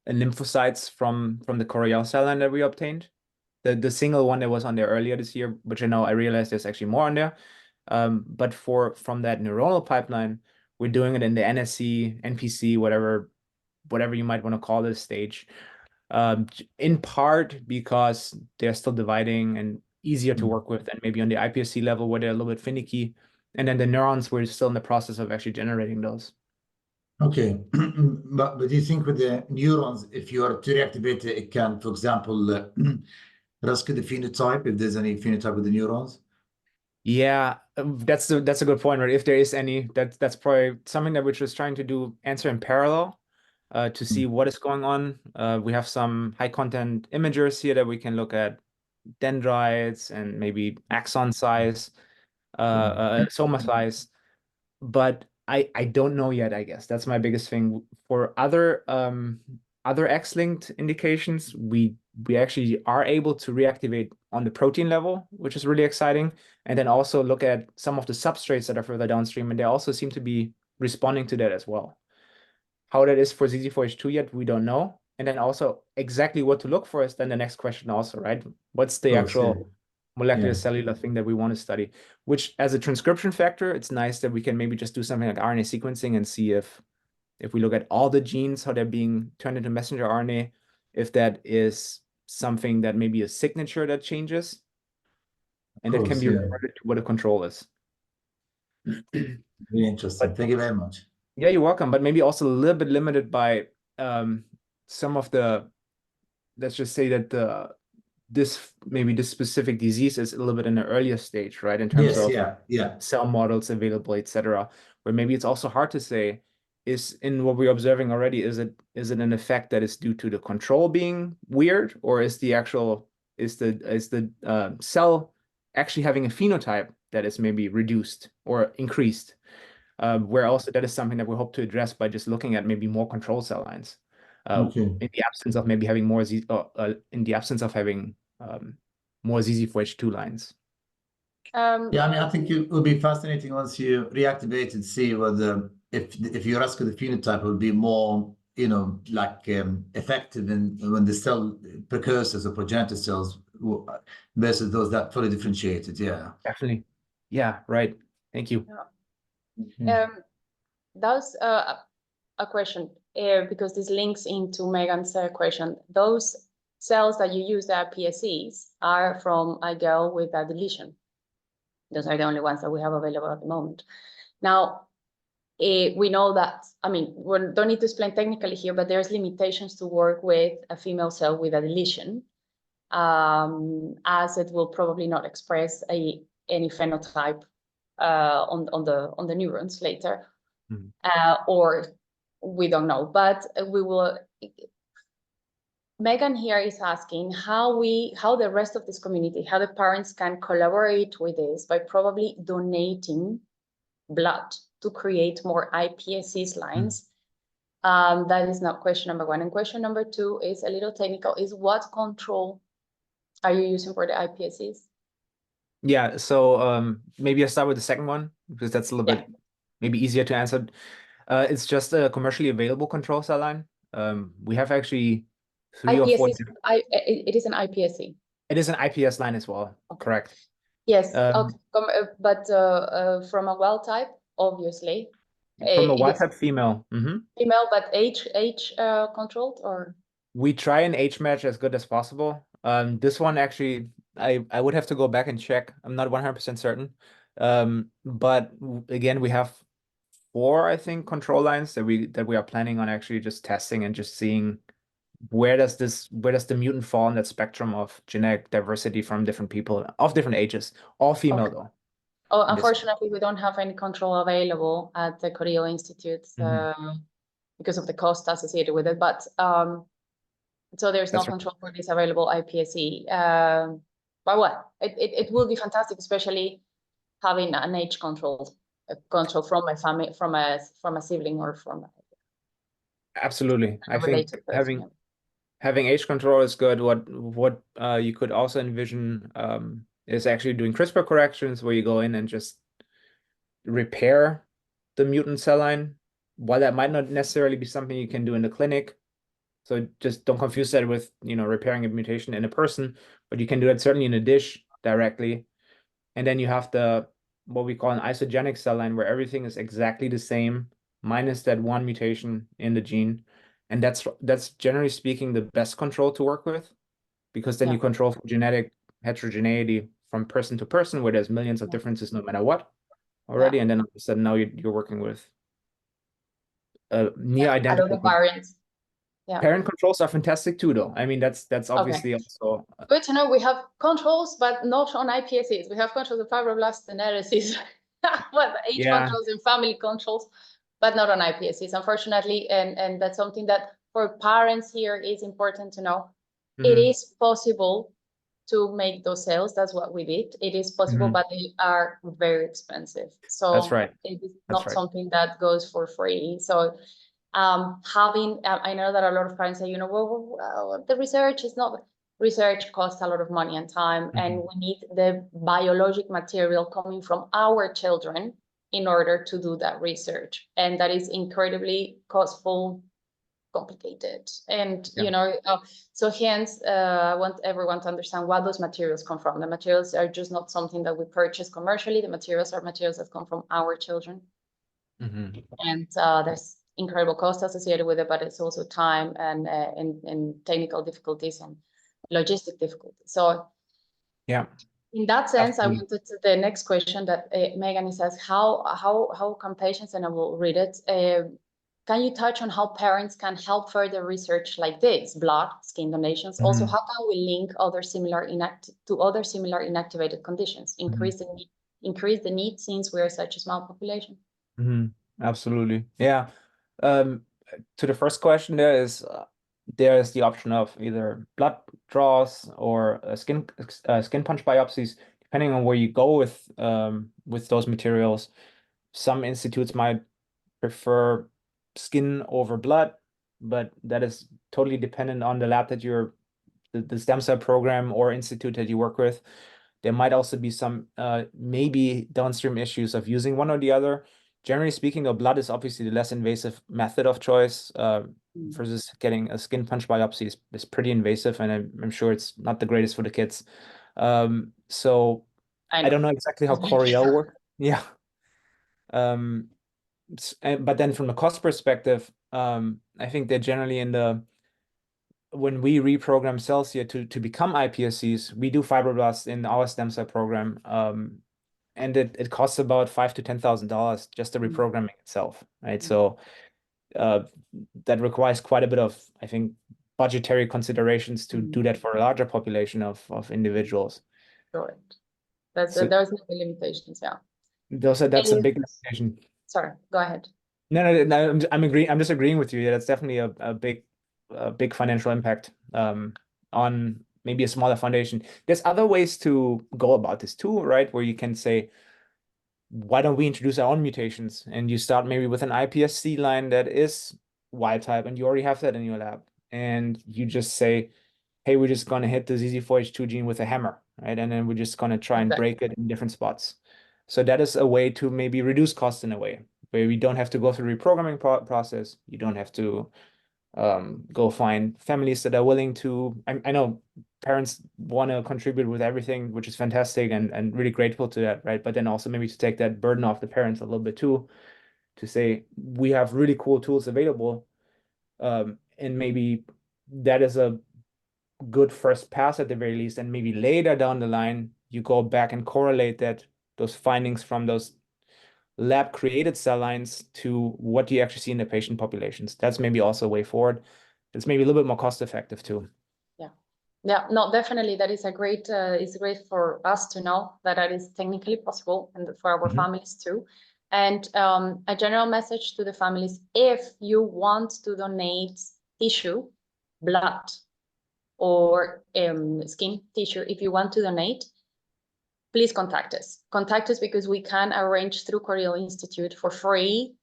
lymphocytes from the Coriell cell line that we obtained. The single one that was on there earlier this year, which I realized there's actually more on there. But from that neuronal pipeline, we're doing it in the NSC, NPC, whatever you might want to call this stage. In part because they're still dividing and easier to work with than maybe on the iPSC level where they're a little bit finicky. And then the neurons, we're still in the process of actually generating those. Okay, but do you think with the neurons, if you are to reactivate it, it can, for example, rescue the phenotype if there's any phenotype with the neurons? Yeah, that's a good point, right? If there is any, that's probably something that we're just trying to answer in parallel to see what is going on. We have some high content imagers here that we can look at dendrites and maybe axon size, soma size, but I don't know yet, I guess. That's my biggest thing. For other X-linked indications, we actually are able to reactivate on the protein level, which is really exciting. And then also look at some of the substrates that are further downstream, and they also seem to be responding to that as well. How that is for ZC4H2 yet, we don't know. And then also exactly what to look for is then the next question also, right? What's the actual molecular cellular thing that we want to study? Which as a transcription factor, it's nice that we can maybe just do something like RNA sequencing and see if we look at all the genes, how they're being turned into messenger RNA, if that is something that maybe a signature that changes. And that can be referred to what a control is. Very interesting. Thank you very much. Yeah, you're welcome. But maybe also a little bit limited by some of the, let's just say that this specific disease is a little bit in the earlier stage, right? In terms of cell models available, etc. Where maybe it's also hard to say, is in what we're observing already, is it an effect that is due to the control being weird, or is the cell actually having a phenotype that is maybe reduced or increased? Where also that is something that we hope to address by just looking at maybe more control cell lines. In the absence of maybe having more more ZZ4H2 lines. Yeah, I mean, I think it would be fascinating once you reactivate and see whether if you rescue the phenotype, it will be more, like effective when the cell precursors or progenitor cells versus those that fully differentiated. Yeah, definitely. Yeah, right. Thank you. That's a question because this links into Megan's question. Those cells that you use that are PSCs are from a girl with a deletion. Those are the only ones that we have available at the moment. Now, we know that, I mean, we don't need to explain technically here, but there's limitations to work with a female cell with a deletion, as it will probably not express any phenotype on the neurons later, or we don't know, but we will. Megan here is asking how the rest of this community, how the parents can collaborate with this by probably donating blood to create more iPSCs lines. That is not question number one. And question number two is a little technical, is what control are you using for the iPSCs? Yeah, so maybe I start with the second one, because that's a little bit maybe easier to answer. It's just a commercially available control cell line. We have actually 3 or 4. It is an iPSC. It is an iPS line as well, correct. Yes, Um, okay, but from a wild type, obviously. From a It wild is type female. female, but age controlled, or We try and age match as good as possible. This one actually, I would have to go back and check. I'm not 100% certain. But again, we have 4, I think, control lines that we are planning on actually just testing and just seeing where does the mutant fall in that spectrum of genetic diversity from different people of different ages, all female Okay. though. Oh, in this- unfortunately, we don't have any control available at the Carrillo Institute because of the cost associated with it. But so there's no That's right. control for this available iPSC. But what it will be fantastic, especially having an age control from my family, from a sibling, or from Absolutely. I a think related person. having age control is good. What you could also envision is actually doing CRISPR corrections where you go in and just repair the mutant cell line. While that might not necessarily be something you can do in the clinic, so just don't confuse that with, repairing a mutation in a person, but you can do it certainly in a dish directly. And then you have what we call an isogenic cell line where everything is exactly the same, minus that one mutation in the gene. And that's generally speaking the best control to work with, because then you control for genetic heterogeneity from person to person, where there's millions of differences no matter what already. And then all of a sudden now you're working with near A lot identical of variants. Yeah. Parent controls are fantastic too, though. I mean, that's obviously also good to know. We have controls, but not on iPSCs. We have controls of fibroblast analysis, well, age controls and family controls, but not on iPSCs, unfortunately. And that's something that for parents here is important to know. It is possible to make those cells. That's what we did. It is possible, but they are very expensive. So that's right. It is not something that goes for free. So I know that a lot of parents say, well, the research is not, research costs a lot of money and time, and we need the biologic material coming from our children in order to do that research. And that is incredibly costful, complicated. And, so hence, I want everyone to understand what those materials come from. The materials are just not something that we purchase commercially. The materials are materials that come from our children. And there's incredible cost associated with it, but it's also time and technical difficulties and logistic difficulties. So in that sense, I wanted to the next question that Megan says, how can patients, and I will read it, can you touch on how parents can help further research like this, blood, skin donations? Also, how can we link other similar inactivated conditions, increase the need since we are such a small population? Absolutely. Yeah. To the first question, there's the option of either blood draws or skin punch biopsies, depending on where you go with those materials. Some institutes might prefer skin over blood, but that is totally dependent on the lab that the stem cell program or institute that you work with. There might also be some maybe downstream issues of using one or the other. Generally speaking, though, blood is obviously the less invasive method of choice versus getting a skin punch biopsy is pretty invasive, and I'm sure it's not the greatest for the kids. So I don't know exactly how Coriell works. Yeah. But then from a cost perspective, I think they're generally when we reprogram cells here to become iPSCs, we do fibroblasts in our stem cell program. And it costs about $5,000 to $10,000 just the reprogramming itself, right? So that requires quite a bit of, I think, budgetary considerations to do that for a larger population of individuals. Sure. There's no limitations, yeah. That's a big limitation. Sorry, go ahead. No, I'm just agreeing with you. Yeah, that's definitely a big financial impact on maybe a smaller foundation. There's other ways to go about this too, right? Where you can say, why don't we introduce our own mutations? And you start maybe with an iPSC line that is wild type, and you already have that in your lab. And you just say, hey, we're just going to hit the ZC4H2 gene with a hammer, right? And then we're just going to try and break it in different spots. So that is a way to maybe reduce costs in a way, where we don't have to go through the reprogramming process. You don't have to go find families that are willing to. I know parents want to contribute with everything, which is fantastic, and really grateful to that, right? But then also maybe to take that burden off the parents a little bit too, to say we have really cool tools available, and maybe that is a good first pass at the very least, and maybe later down the line you go back and correlate those findings from those lab created cell lines to what you actually see in the patient populations. That's maybe also a way forward. It's maybe a little bit more cost effective too. Yeah, no, definitely. That is a great, it's great for us to know that that is technically possible and for our families too. And a general message to the families, if you want to donate tissue, blood, or skin tissue, if you want to donate, please contact us. Contact us because we can arrange through Correal Institute for free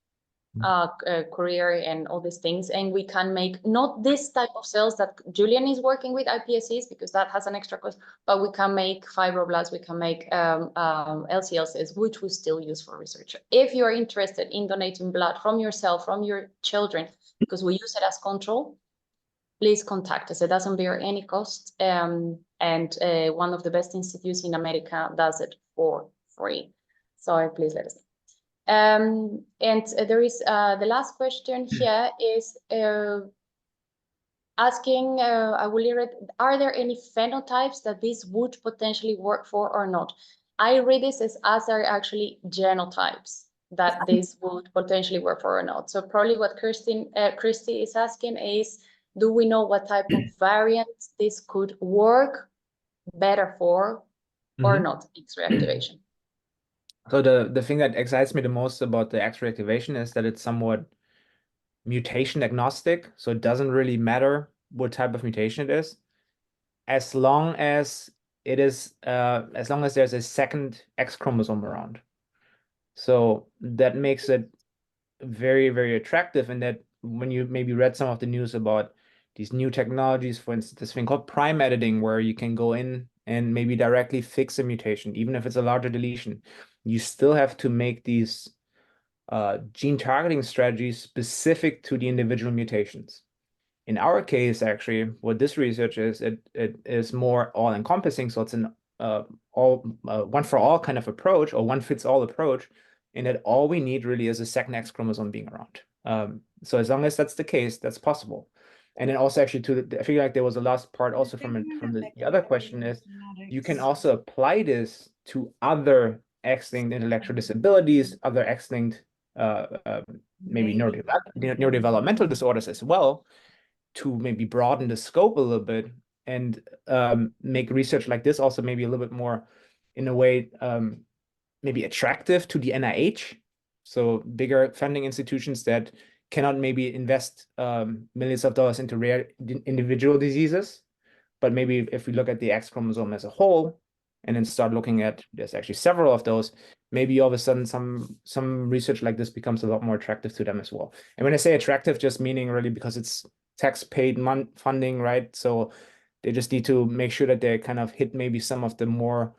courier and all these things, and we can make not this type of cells that Julian is working with, iPSCs, because that has an extra cost, but we can make fibroblasts, we can make LCLs, which we still use for research. If you're interested in donating blood from yourself, from your children, because we use it as control, please contact us. It doesn't bear any cost, and one of the best institutes in America does it for free. So please let us know. And there is the last question here is asking, I will read, are there any phenotypes that this would potentially work for or not? I read this as are actually genotypes that this would potentially work for or not. So probably what Christy is asking is, do we know what type of variant this could work better for or not, X-ray activation? So the thing that excites me the most about the X-ray activation is that it's somewhat mutation agnostic. So it doesn't really matter what type of mutation it is, as long as it is as long as there's a second X chromosome around. So that makes it very, very attractive in that when you maybe read some of the news about these new technologies, for instance, this thing called prime editing, where you can go in and maybe directly fix a mutation, even if it's a larger deletion. You still have to make these gene targeting strategies specific to the individual mutations. In our case, actually, what this research is, it is more all-encompassing. So it's an one-for-all kind of approach, or one-fits-all approach, in that all we need really is a second X chromosome being around. So as long as that's the case, that's possible. And then also actually I feel like there was a last part also from the other question is, you can also apply this to other X-linked intellectual disabilities, other X-linked maybe neurodevelopmental disorders as well, to maybe broaden the scope a little bit and make research like this also maybe a little bit more, in a way, maybe attractive to the NIH. So bigger funding institutions that cannot maybe invest millions of dollars into rare individual diseases. But maybe if we look at the X chromosome as a whole, and then start looking at, there's actually several of those, maybe all of a sudden some research like this becomes a lot more attractive to them as well. And when I say attractive, just meaning really because it's tax-paid funding, right? So they just need to make sure that they kind of hit maybe some of the more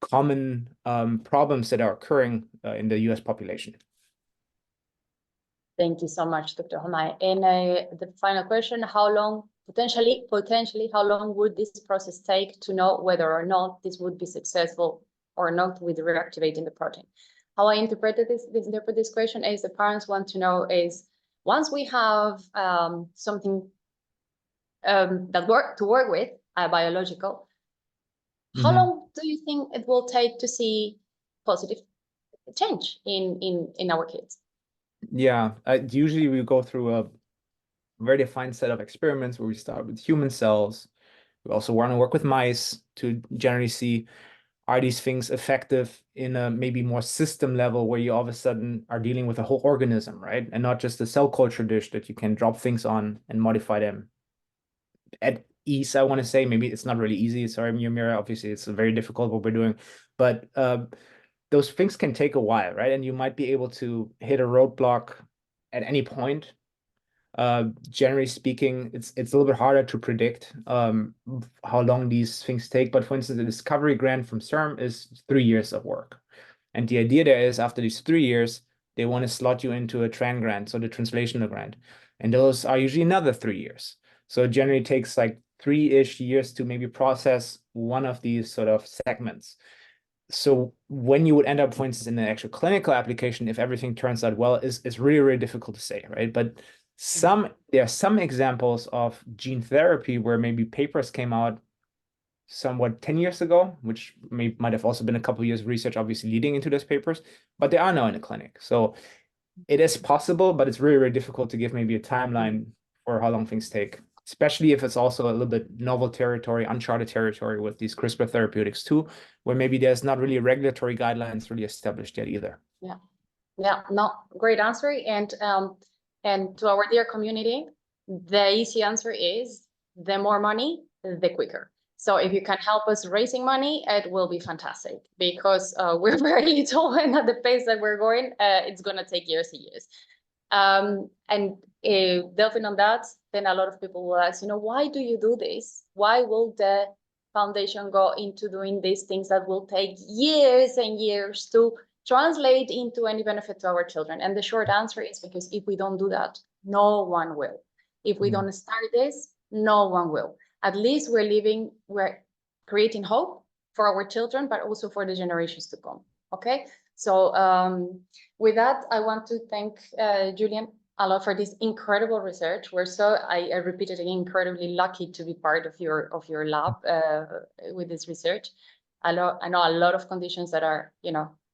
common problems that are occurring in the US population. Thank you so much, Dr. Halmai. And the final question, how long, potentially, how long would this process take to know whether or not this would be successful or not with reactivating the protein? How I interpret this question is, the parents want to know is, once we have something that work with, biological, how long do you think it will take to see positive change in our kids? Yeah, usually we go through a very defined set of experiments where we start with human cells. We also want to work with mice to generally see, are these things effective in a maybe more system level, where you all of a sudden are dealing with a whole organism, right? And not just a cell culture dish that you can drop things on and modify them at ease, I want to say. Maybe it's not really easy. Sorry, Mira, obviously it's very difficult what we're doing. But those things can take a while, right? And you might be able to hit a roadblock at any point. Generally speaking, it's a little bit harder to predict how long these things take. But for instance, the discovery grant from CERN is 3 years of work. And the idea there is, after these 3 years, they want to slot you into a TRAN grant, so the translational grant. And those are usually another 3 years. So it generally takes like 3-ish years to maybe process one of these sort of segments. So when you would end up, for instance, in the actual clinical application, if everything turns out well, is really, really difficult to say, right? But there are some examples of gene therapy where maybe papers came out somewhat 10 years ago, which might have also been a couple of years of research, obviously leading into those papers, but they are now in the clinic. So it is possible, but it's really, really difficult to give maybe a timeline for how long things take, especially if it's also a little bit novel territory, uncharted territory with these CRISPR therapeutics too, where maybe there's not really regulatory guidelines really established yet either. Yeah, no, great answer. And to our dear community, the easy answer is the more money, the quicker. So if you can help us raising money, it will be fantastic, because we're very little, and at the pace that we're going, it's going to take years and years. And delving on that, then a lot of people will ask, why do you do this? Why will the foundation go into doing these things that will take years and years to translate into any benefit to our children? And the short answer is because if we don't do that, no one will. If we don't start this, no one will. At least we're creating hope for our children, but also for the generations to come. Okay. So with that, I want to thank Julian a lot for this incredible research. I repeated, incredibly lucky to be part of your lab with this research. I know a lot of conditions that are,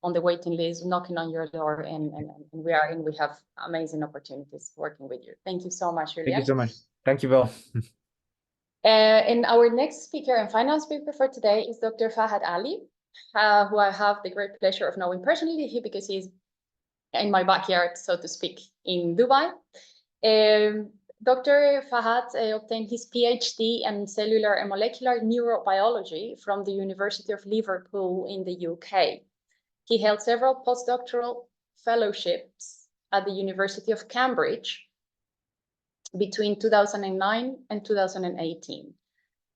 on the waiting list, knocking on your door, and we have amazing opportunities working with you. Thank you so much, Julian. Thank you so much. Thank you, Bill. And our next speaker and final speaker for today is Dr. Fahad Ali, who I have the great pleasure of knowing personally because he's in my backyard, so to speak, in Dubai. Dr. Fahad obtained his PhD in cellular and molecular neurobiology from the University of Liverpool in the UK. He held several postdoctoral fellowships at the University of Cambridge between 2009 and 2018.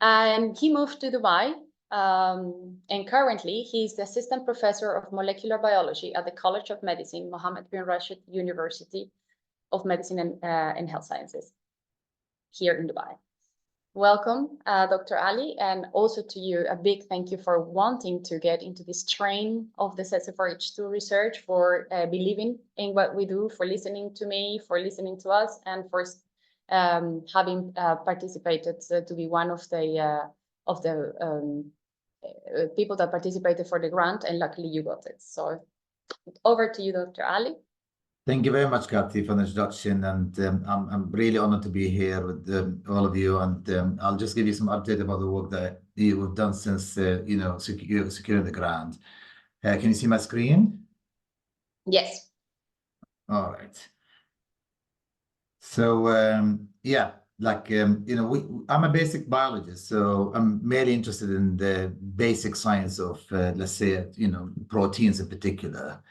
And he moved to Dubai, and currently he's the assistant professor of molecular biology at the College of Medicine, Mohammed bin Rashid University of Medicine and Health Sciences here in Dubai. Welcome, Dr. Ali, and also to you, a big thank you for wanting to get into this train of the ZC4H2 research, for believing in what we do, for listening to me, for listening to us, and for having participated to be one of the people that participated for the grant, and luckily you got it. So over to you, Dr. Ali. Thank you very much, Kathy, for the introduction, and I'm really honored to be here with all of you. And I'll just give you some update about the work that we've done since securing the grant. Can you see my screen? Yes. All right. So yeah, I'm a basic biologist, so I'm mainly interested in the basic science of let's say proteins in particular.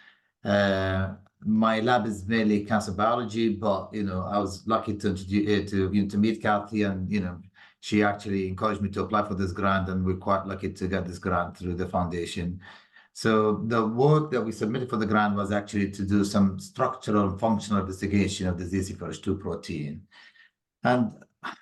My lab is mainly cancer biology, but I was lucky to meet Kathy, and she actually encouraged me to apply for this grant, and we're quite lucky to get this grant through the foundation. So the work that we submitted for the grant was actually to do some structural and functional investigation of the ZC4H2 protein. And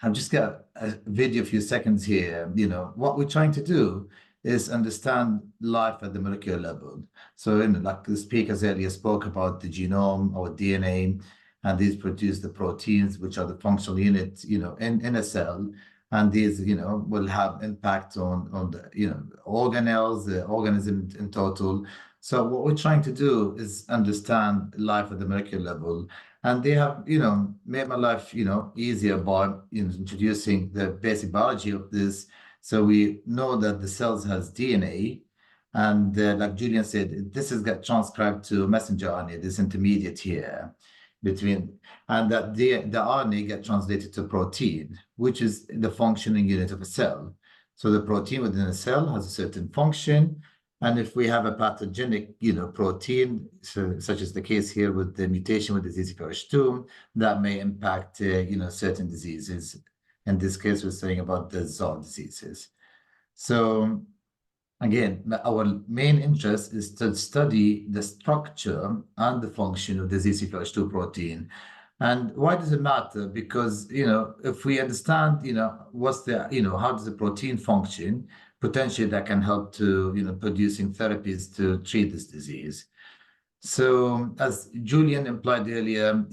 I've just got a video, a few seconds here. What we're trying to do is understand life at the molecular level. So like the speakers earlier spoke about the genome or DNA, and these produce the proteins, which are the functional units, in a cell. And these, will have impact on the, organelles, the organism in total. So what we're trying to do is understand life at the molecular level. And they have, made my life, easier by introducing the basic biology of this. So we know that the cells has DNA, and like Julian said, this is get transcribed to messenger RNA, this intermediate here between, and that the RNA get translated to protein, which is the functioning unit of a cell. So the protein within a cell has a certain function, and if we have a pathogenic, protein, such as the case here with the mutation with the ZC4H2, that may impact, certain diseases. In this case, we're saying about the ZOD diseases. So again, our main interest is to study the structure and the function of the ZC4H2 protein. And why does it matter? Because, if we understand, what's the, how does the protein function, potentially that can help to, producing therapies to treat this disease. So as Julian implied earlier,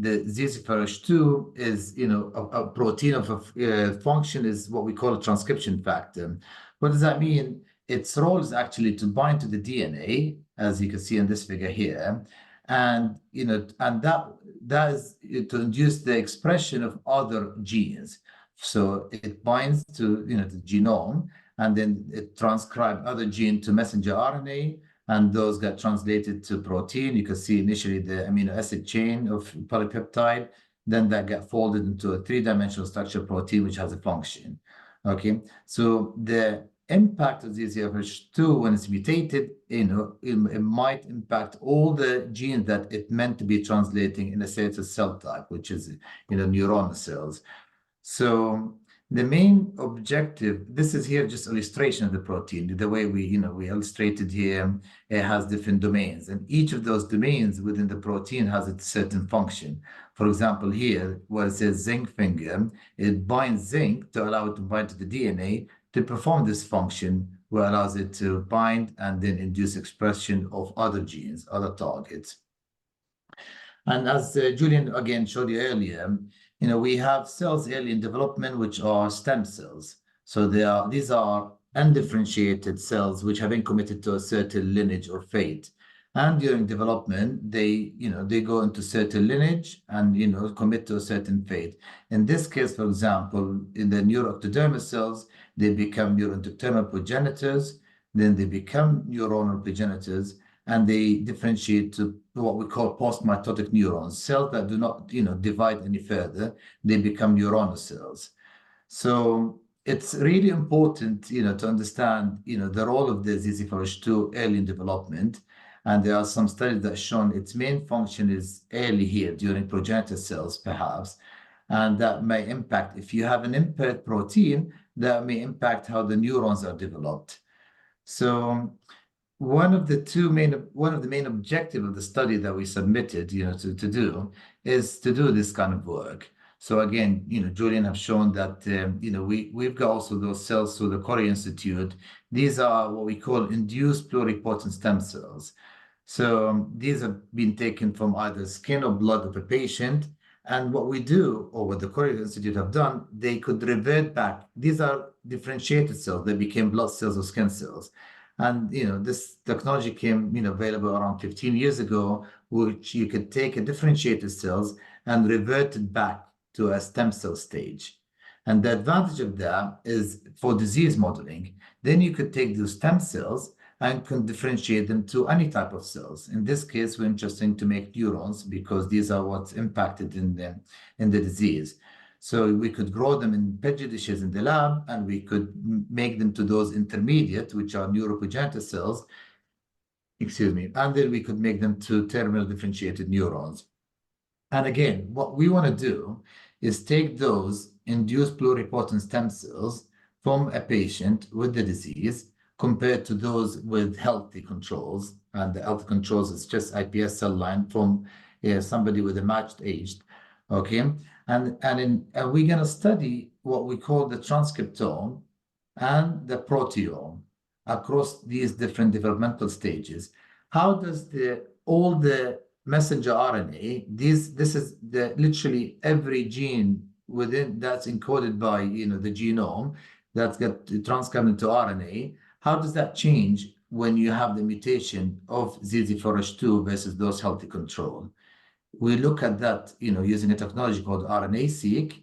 the ZC4H2 is, a protein of a function is what we call a transcription factor. What does that mean? Its role is actually to bind to the DNA, as you can see in this figure here. And, and that is to induce the expression of other genes. So it binds to, the genome, and then it transcribes other gene to messenger RNA, and those get translated to protein. You can see initially the amino acid chain of polypeptide, then that get folded into a three-dimensional structure protein, which has a function. Okay, so the impact of ZC4H2 when it's mutated, it might impact all the genes that it meant to be translating in a certain cell type, which is, neuronal cells. So the main objective, this is here just illustration of the protein. The way we illustrated here, it has different domains, and each of those domains within the protein has a certain function. For example, here where it says zinc finger, it binds zinc to allow it to bind to the DNA to perform this function, where it allows it to bind and then induce expression of other genes, other targets. And as Julian again showed you earlier, we have cells early in development, which are stem cells. So these are undifferentiated cells which have been committed to a certain lineage or fate. And during development, they go into certain lineage and, commit to a certain fate. In this case, for example, in the neuroectodermal cells, they become neuroendodermal progenitors, then they become neuronal progenitors, and they differentiate to what we call post-mitotic neurons, cells that do not, divide any further. They become neuronal cells. So it's really important, to understand, the role of the ZC4H2 early in development. And there are some studies that shown its main function is early here during progenitor cells, perhaps. And that may impact, if you have an impaired protein, that may impact how the neurons are developed. So one of the main objective of the study that we submitted, to do is to do this kind of work. So again, Julian have shown that, we've got also those cells through the Korea Institute. These are what we call induced pluripotent stem cells. So these have been taken from either skin or blood of a patient. And what we do, or what the Korea Institute have done, they could revert back. These are differentiated cells. They became blood cells or skin cells. And, this technology came, available around 15 years ago, which you could take a differentiated cells and revert it back to a stem cell stage. And the advantage of that is for disease modeling. Then you could take those stem cells and can differentiate them to any type of cells. In this case, we're interested to make neurons because these are what's impacted in the disease. So we could grow them in petri dishes in the lab, and we could make them to those intermediate, which are neuroprogenitor cells, and then we could make them to terminal differentiated neurons. And again, what we want to do is take those induced pluripotent stem cells from a patient with the disease compared to those with healthy controls. And the healthy controls is just iPS cell line from somebody with a matched age. Okay. And we're going to study what we call the transcriptome and the proteome across these different developmental stages. How does all the messenger RNA, this is literally every gene within that's encoded by the genome that's got transcribed into RNA. How does that change when you have the mutation of ZZ4H2 versus those healthy control? We look at that, using a technology called RNA-seq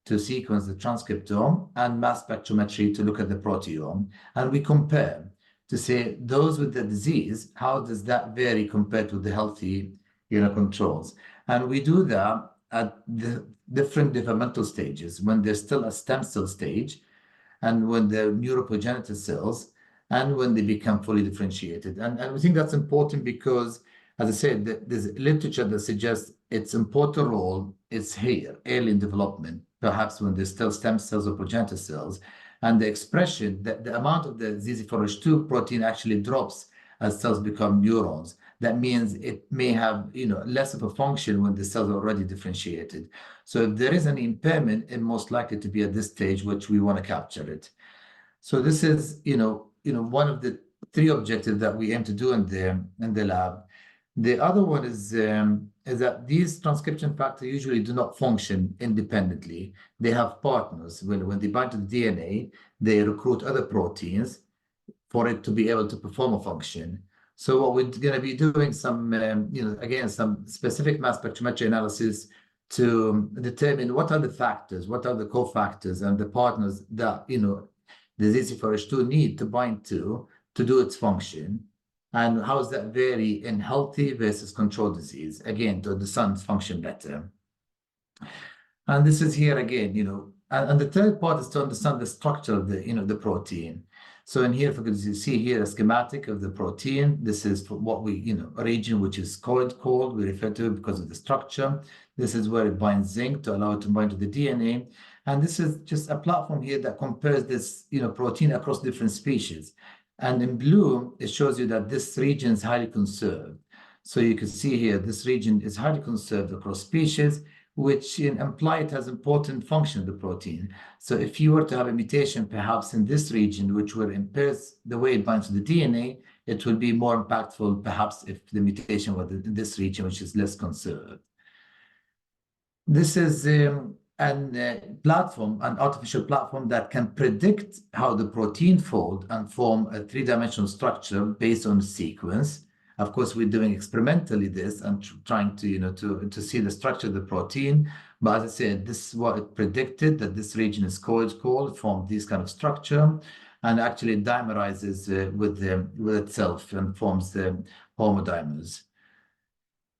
to sequence the transcriptome, and mass spectrometry to look at the proteome. And we compare to say those with the disease, how does that vary compared to the healthy, controls? And we do that at the different developmental stages, when there's still a stem cell stage, and when they're neuroprogenitor cells, and when they become fully differentiated. And we think that's important because, as I said, there's literature that suggests its important role is here, early in development, perhaps when there's still stem cells or progenitor cells, and the expression, the amount of the ZZ4H2 protein actually drops as cells become neurons. that means it may have, less of a function when the cells are already differentiated. So if there is an impairment, it's most likely to be at this stage, which we want to capture it. So this is, one of the 3 objectives that we aim to do in the lab. The other one is that these transcription factors usually do not function independently. They have partners. When they bind to the DNA, they recruit other proteins for it to be able to perform a function. So what we're going to be doing some, again, some specific mass spectrometry analysis to determine what are the factors, what are the cofactors and the partners that, the ZC4H2 need to bind to do its function. And how does that vary in healthy versus controlled disease? Again, to understand its function better. And this is here again, and the third part is to understand the structure of the protein. So in here, if you can see here a schematic of the protein, this is for what we, a region which is cold, we refer to it because of the structure. This is where it binds zinc to allow it to bind to the DNA. And this is just a platform here that compares this, protein across different species. And in blue, it shows you that this region is highly conserved. So you can see here, this region is highly conserved across species, which imply it has important function of the protein. So if you were to have a mutation, perhaps in this region, which will impair the way it binds to the DNA, it will be more impactful, perhaps if the mutation was in this region, which is less conserved. This is an artificial platform that can predict how the protein fold and form a 3-dimensional structure based on sequence. Of course, we're doing experimentally this and trying to, to see the structure of the protein. But as I said, this is what it predicted, that this region is cold, formed this kind of structure, and actually dimerizes with itself and forms the homodimers.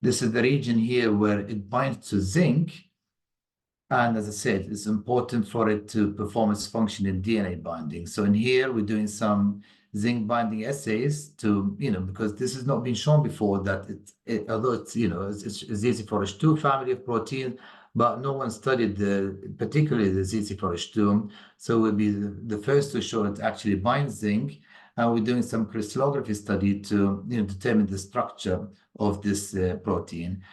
This is the region here where it binds to zinc. And as I said, it's important for it to perform its function in DNA binding. So in here, we're doing some zinc binding assays to, because this has not been shown before that although it's, it's ZC4H2 family of protein, but no one studied particularly the ZC4H2. So we'll be the first to show it actually binds zinc. And we're doing some crystallography study to, determine the structure of this protein.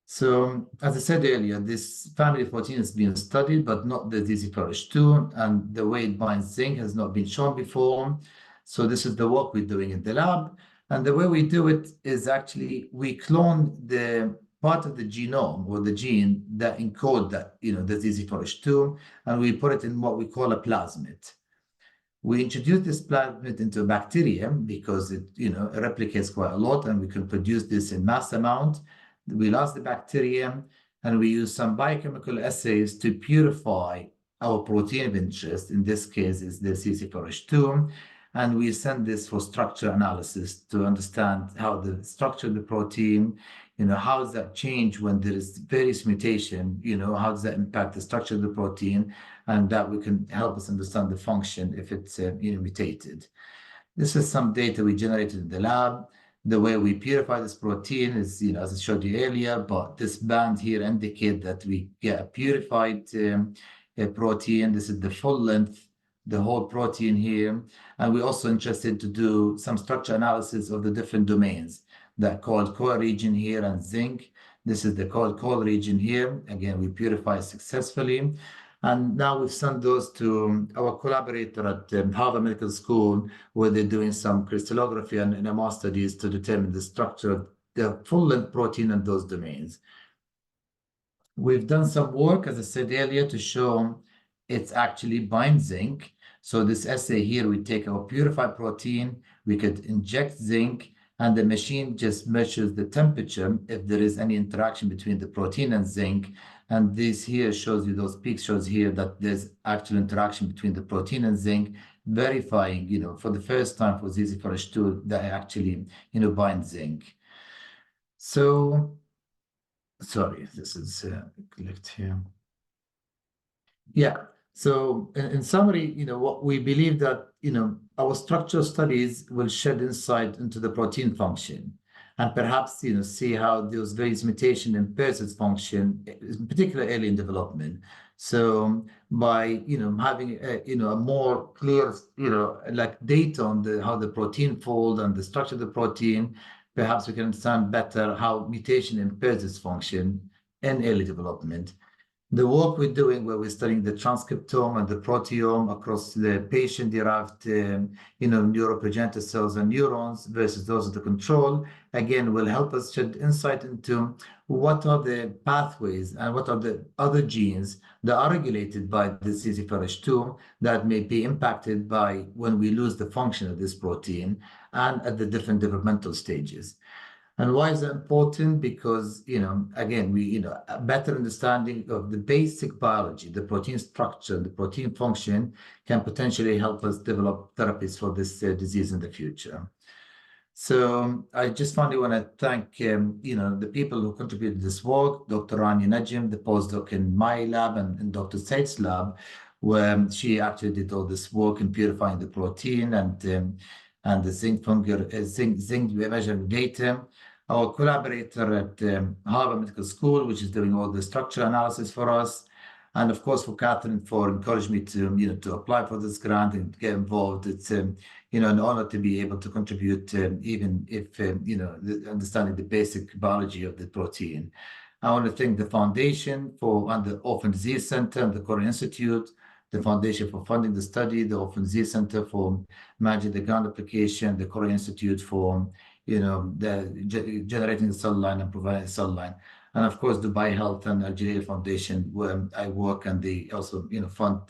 So, as I said earlier, this family of protein is being studied, but not the ZC4H2, and the way it binds zinc has not been shown before. So this is the work we're doing in the lab. And the way we do it is actually we clone the part of the genome or the gene that encode that, the ZC4H2, and we put it in what we call a plasmid. We introduce this plasmid into a bacterium because it, replicates quite a lot, and we can produce this in mass amount. We lost the bacterium, and we use some biochemical assays to purify our protein of interest. In this case, is the ZC4H2, and we send this for structure analysis to understand how the structure of the protein, how does that change when there is various mutation, how does that impact the structure of the protein, and that we can help us understand the function if it's mutated. This is some data we generated in the lab. The way we purify this protein is, as I showed you earlier, but this band here indicate that we get a purified protein. This is the full length, the whole protein here. And we're also interested to do some structure analysis of the different domains that called core region here and zinc. This is the called core region here. Again, we purify successfully. And now we've sent those to our collaborator at Harvard Medical School, where they're doing some crystallography and NMR studies to determine the structure of the full-length protein in those domains. We've done some work, as I said earlier, to show it's actually binds zinc. So this assay here, we take our purified protein, we could inject zinc, and the machine just measures the temperature if there is any interaction between the protein and zinc. And this here shows you, those peaks shows here that there's actual interaction between the protein and zinc, verifying, for the first time for ZC4H2 that actually, bind zinc. So, sorry, this is clicked here. Yeah. So in summary, what we believe that, our structural studies will shed insight into the protein function, and perhaps, see how those various mutation impairs its function, particularly early in development. So by, having a more clear, like data on how the protein fold and the structure of the protein, perhaps we can understand better how mutation impairs its function in early development. The work we're doing where we're studying the transcriptome and the proteome across the patient-derived, neuroprogenitor cells and neurons versus those of the control, again, will help us shed insight into what are the pathways and what are the other genes that are regulated by the ZC4H2 that may be impacted by when we lose the function of this protein and at the different developmental stages. And why is that important? Because, again, a better understanding of the basic biology, the protein structure, the protein function can potentially help us develop therapies for this disease in the future. So I just finally want to thank, the people who contributed to this work, Dr. Rania Najim, the postdoc in my lab, and Dr. Said's lab, where she actually did all this work in purifying the protein and the zinc measuring data. Our collaborator at Harvard Medical School, which is doing all the structural analysis for us, and of course for Catherine for encouraging me to apply for this grant and get involved. It's an honor to be able to contribute, even if understanding the basic biology of the protein. I want to thank the Foundation and the Orphan Disease Center and the Korean Institute, the Foundation for funding the study, the Orphan Disease Center for managing the grant application, the Korean Institute for generating the cell line and providing the cell line, and of course Dubai Health and Algeria Foundation, where I work, and they also fund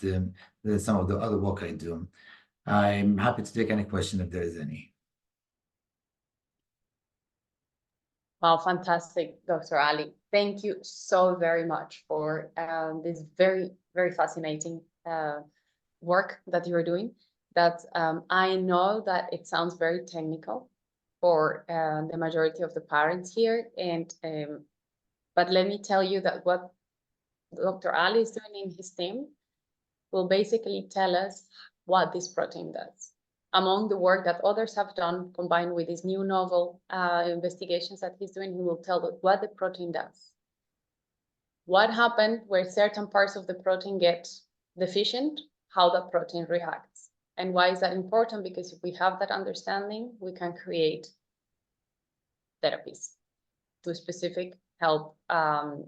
some of the other work I do. I'm happy to take any question if there is any. Wow, fantastic, Dr. Ali. Thank you so very much for this very, very fascinating work that you're doing. That I know that it sounds very technical for the majority of the parents here, and but let me tell you that what Dr. Ali is doing in his team will basically tell us what this protein does. Among the work that others have done, combined with these new novel investigations that he's doing, he will tell us what the protein does. What happened where certain parts of the protein get deficient, how that protein reacts. And why is that important? Because if we have that understanding, we can create therapies to specific help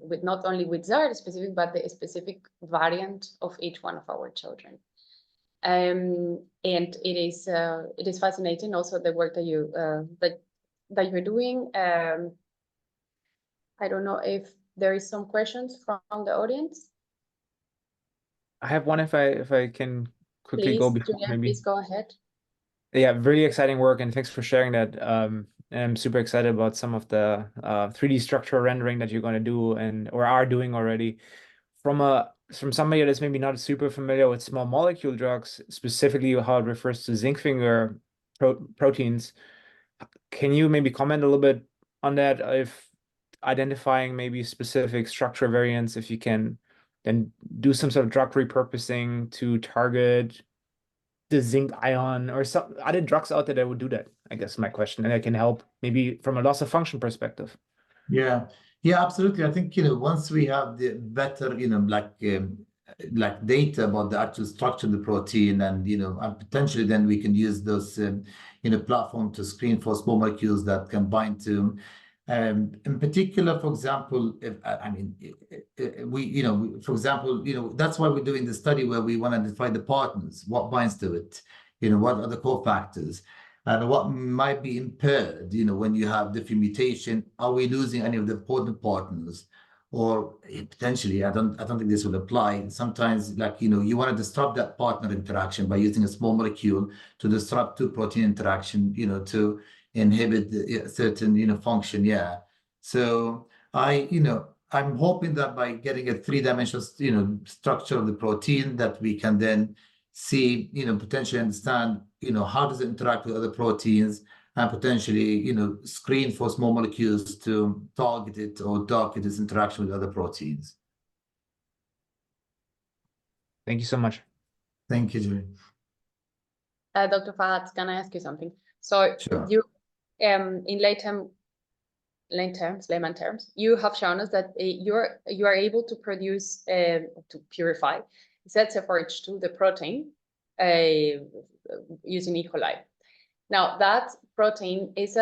with not only with ZARD specific, but the specific variant of each one of our children. And it is fascinating also the work that you that you're doing. I don't know if there is some questions from the audience. I have one if I can quickly Please, go before Julian, maybe. please go ahead. Yeah, really exciting work, and thanks for sharing that. And I'm super excited about some of the 3D structural rendering that you're going to do or are doing already. From somebody that's maybe not super familiar with small molecule drugs, specifically how it refers to zinc finger proteins, can you maybe comment a little bit on that? If identifying maybe specific structure variants, if you can then do some sort of drug repurposing to target the zinc ion, or some other drugs out there that would do that, I guess my question, and that can help maybe from a loss of function perspective. Yeah, absolutely. I think, once we have the better, like data about the actual structure of the protein, and, and potentially then we can use those, platform to screen for small molecules that can bind to, in particular, for example, for example, that's why we're doing the study where we want to identify the partners, what binds to it, what are the cofactors, and what might be impaired, when you have different mutation. Are we losing any of the important partners? Or potentially, I don't think this will apply. Sometimes, you want to disrupt that partner interaction by using a small molecule to disrupt two protein interaction, to inhibit the certain, function. Yeah. So I'm hoping that by getting a three-dimensional, structure of the protein, that we can then see, potentially understand, how does it interact with other proteins, and potentially, screen for small molecules to target it or target its interaction with other proteins. Thank you so much. Thank you, Julian. Dr. Fahad, can I ask you something? So Sure. you, in layman terms, you have shown us that you are able to produce to purify ZC4H2, the protein, using E. coli. Now that protein is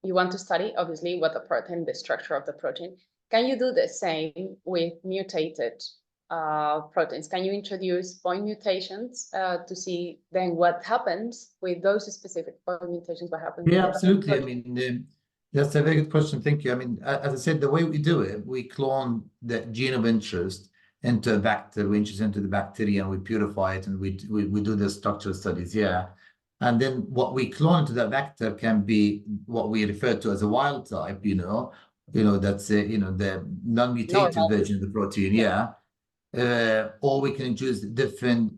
you want to study, obviously, what the protein, the structure of the protein. Can you do the same with mutated proteins? Can you introduce point mutations to see then what happens with those specific point mutations? What happens? Yeah, absolutely. I mean, that's a very good question. Thank you. I mean, as I said, the way we do it, we clone the gene of interest into a vector, we introduce into the bacteria, and we purify it, and we do the structural studies. Yeah. And then what we clone into that vector can be what we refer to as a wild type, that's the non-mutated version of the protein. Yeah. Or we can introduce different,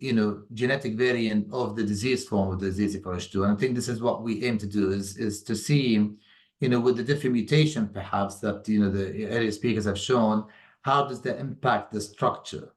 genetic variant of the disease form of the ZC4H2. And I think this is what we aim to do is to see, with the different mutation, perhaps that, the earlier speakers have shown, how does that impact the structure?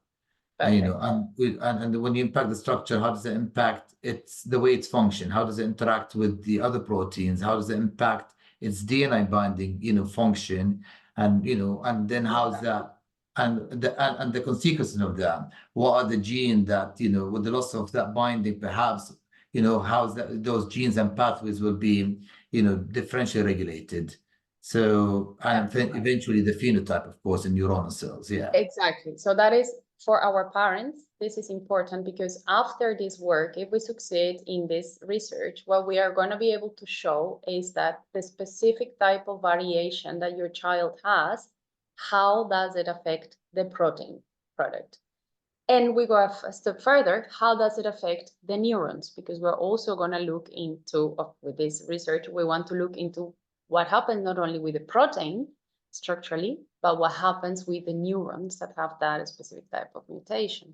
And when you impact the structure, how does it impact the way it's function? How does it interact with the other proteins? How does it impact its DNA binding, function? And, and then how's that? And the consequences of that? What are the genes that, with the loss of that binding, perhaps, how's those genes and pathways will be, differentially regulated. So, and eventually the phenotype, of course, in neuronal cells. Yeah. Exactly. So that is for our parents. This is important because after this work, if we succeed in this research, what we are going to be able to show is that the specific type of variation that your child has, how does it affect the protein product? And we go a step further, how does it affect the neurons? Because we're also going to look into, with this research, we want to look into what happens not only with the protein structurally, but what happens with the neurons that have that specific type of mutation.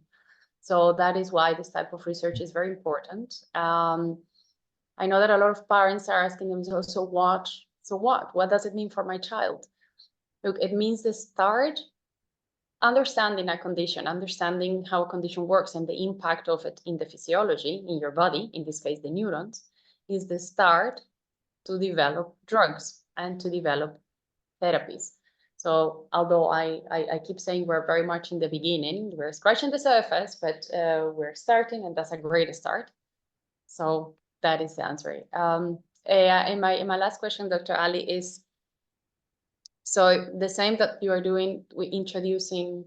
So that is why this type of research is very important. I know that a lot of parents are asking themselves, so what? What does it mean for my child? Look, it means the start understanding a condition, understanding how a condition works and the impact of it in the physiology, in your body, in this case, the neurons, is the start to develop drugs and to develop therapies. So although I keep saying we're very much in the beginning, we're scratching the surface, but we're starting, and that's a great start. So that is the answer. And my last question, Dr. Ali, is, so the same that you are doing with introducing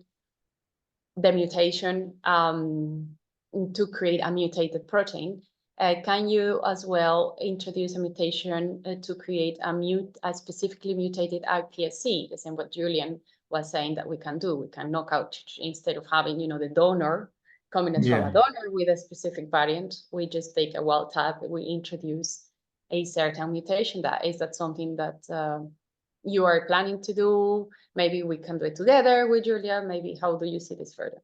the mutation to create a mutated protein, can you as well introduce a mutation to create a specifically mutated iPSC? The same what Julian was saying that we can do. We can knock out, instead of having, the donor coming as from a donor with a specific variant, we just take a wild type, we introduce a certain mutation. Is that something that you are planning to do? Maybe we can do it together with Julia. Maybe how do you see this further?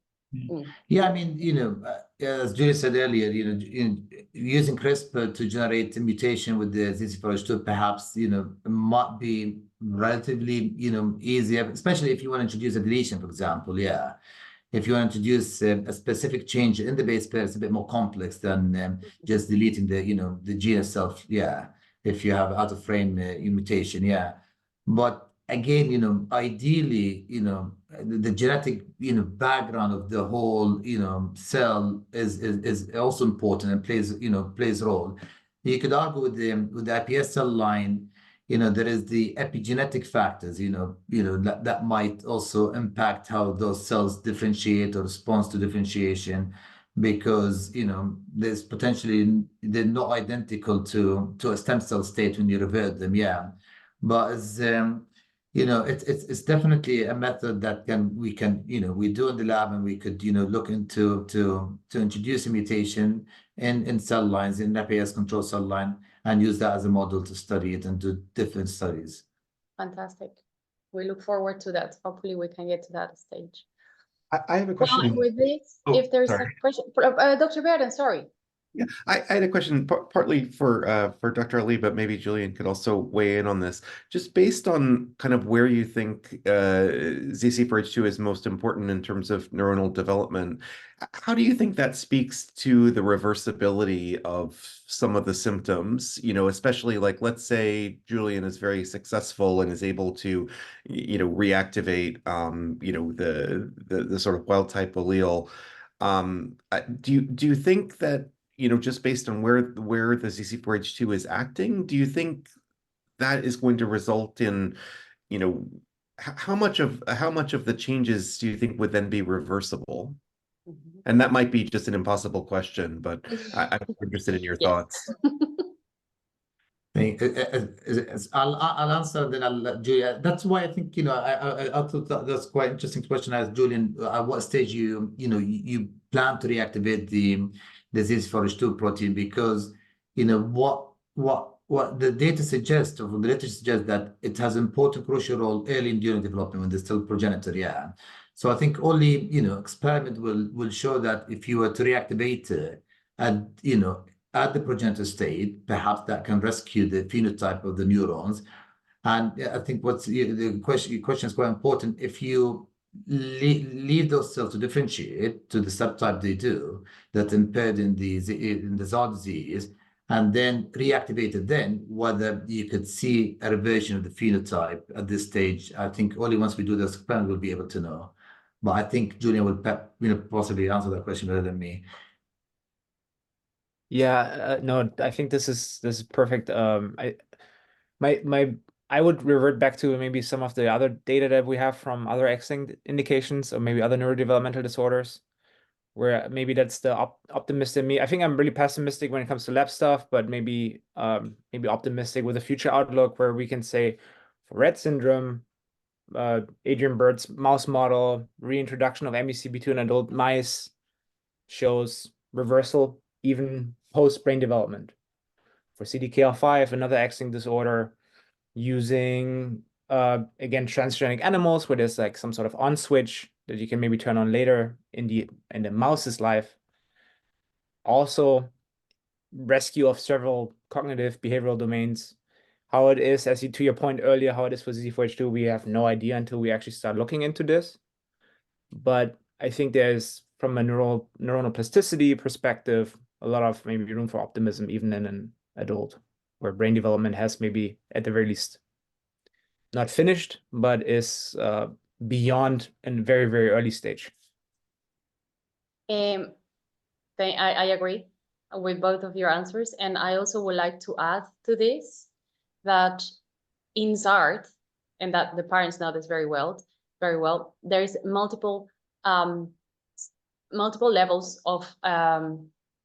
Yeah, I mean, as Julia said earlier, using CRISPR to generate a mutation with the ZC4H2 perhaps, might be relatively, easier, especially if you want to introduce a deletion, for example. Yeah. If you want to introduce a specific change in the base pair, it's a bit more complex than just deleting the gene itself. Yeah. If you have out of frame mutation. Yeah. But again, ideally, the genetic, background of the whole, cell is also important and plays a role. You could argue with the iPS cell line, there is the epigenetic factors, that might also impact how those cells differentiate or respond to differentiation, because, there's potentially, they're not identical to a stem cell state when you revert them. Yeah. But as it's definitely a method that we do in the lab, and we could look into to introduce a mutation in cell lines, in iPS control cell line, and use that as a model to study it and do different studies. Fantastic. We look forward to that. Hopefully we can get to that stage. I have a question. With this, if there's a question, Dr. Bearden, sorry. Yeah, I had a question partly for Dr. Ali, but maybe Julian could also weigh in on this. Just based on kind of where you think ZC4H2 is most important in terms of neuronal development, how do you think that speaks to the reversibility of some of the symptoms? Especially like, let's say Julian is very successful and is able to, reactivate, the sort of wild type allele. Do you think that just based on where the ZC4H2 is acting, do you think that is going to result in, how much of the changes do you think would then be reversible? Mhm. And that might be just an impossible question, but I'm interested in your Yes. thoughts. I'll answer, then I'll let Julia. That's why I think, I thought that's quite interesting question as Julian, at what stage you plan to reactivate the ZC4H2 protein, because, what the data suggests, or the literature suggests, that it has important crucial role early in during development when they're still progenitor, yeah. So I think only, experiment will show that if you were to reactivate it, and, at the progenitor state, perhaps that can rescue the phenotype of the neurons. And I think the question is quite important. If you leave those cells to differentiate to the subtype they do, that impaired in the ZAR disease, and then reactivate it, then whether you could see a reversion of the phenotype at this stage, I think only once we do this experiment we'll be able to know. But I think Julian will possibly answer that question better than me. Yeah, no, I think this is perfect. I would revert back to maybe some of the other data that we have from other X-linked indications, or maybe other neurodevelopmental disorders, where maybe that's the optimist in me. I think I'm really pessimistic when it comes to lab stuff, but maybe optimistic with a future outlook where we can say for Rett syndrome, Adrian Bird's mouse model, reintroduction of MECP2 in adult mice shows reversal even post-brain development. For CDKL5, another X-linked disorder, using again transgenic animals where there's like some sort of on switch that you can maybe turn on later in the mouse's life. Also, rescue of several cognitive behavioral domains. How it is, to your point earlier, how it is for ZC4H2, we have no idea until we actually start looking into this. But I think there's, from a neuronal plasticity perspective, a lot of maybe room for optimism even in an adult, where brain development has maybe at the very least not finished, but is beyond a very, very early stage. I agree with both of your answers. And I also would like to add to this that in ZART, and that the parents know this very well, there's multiple levels of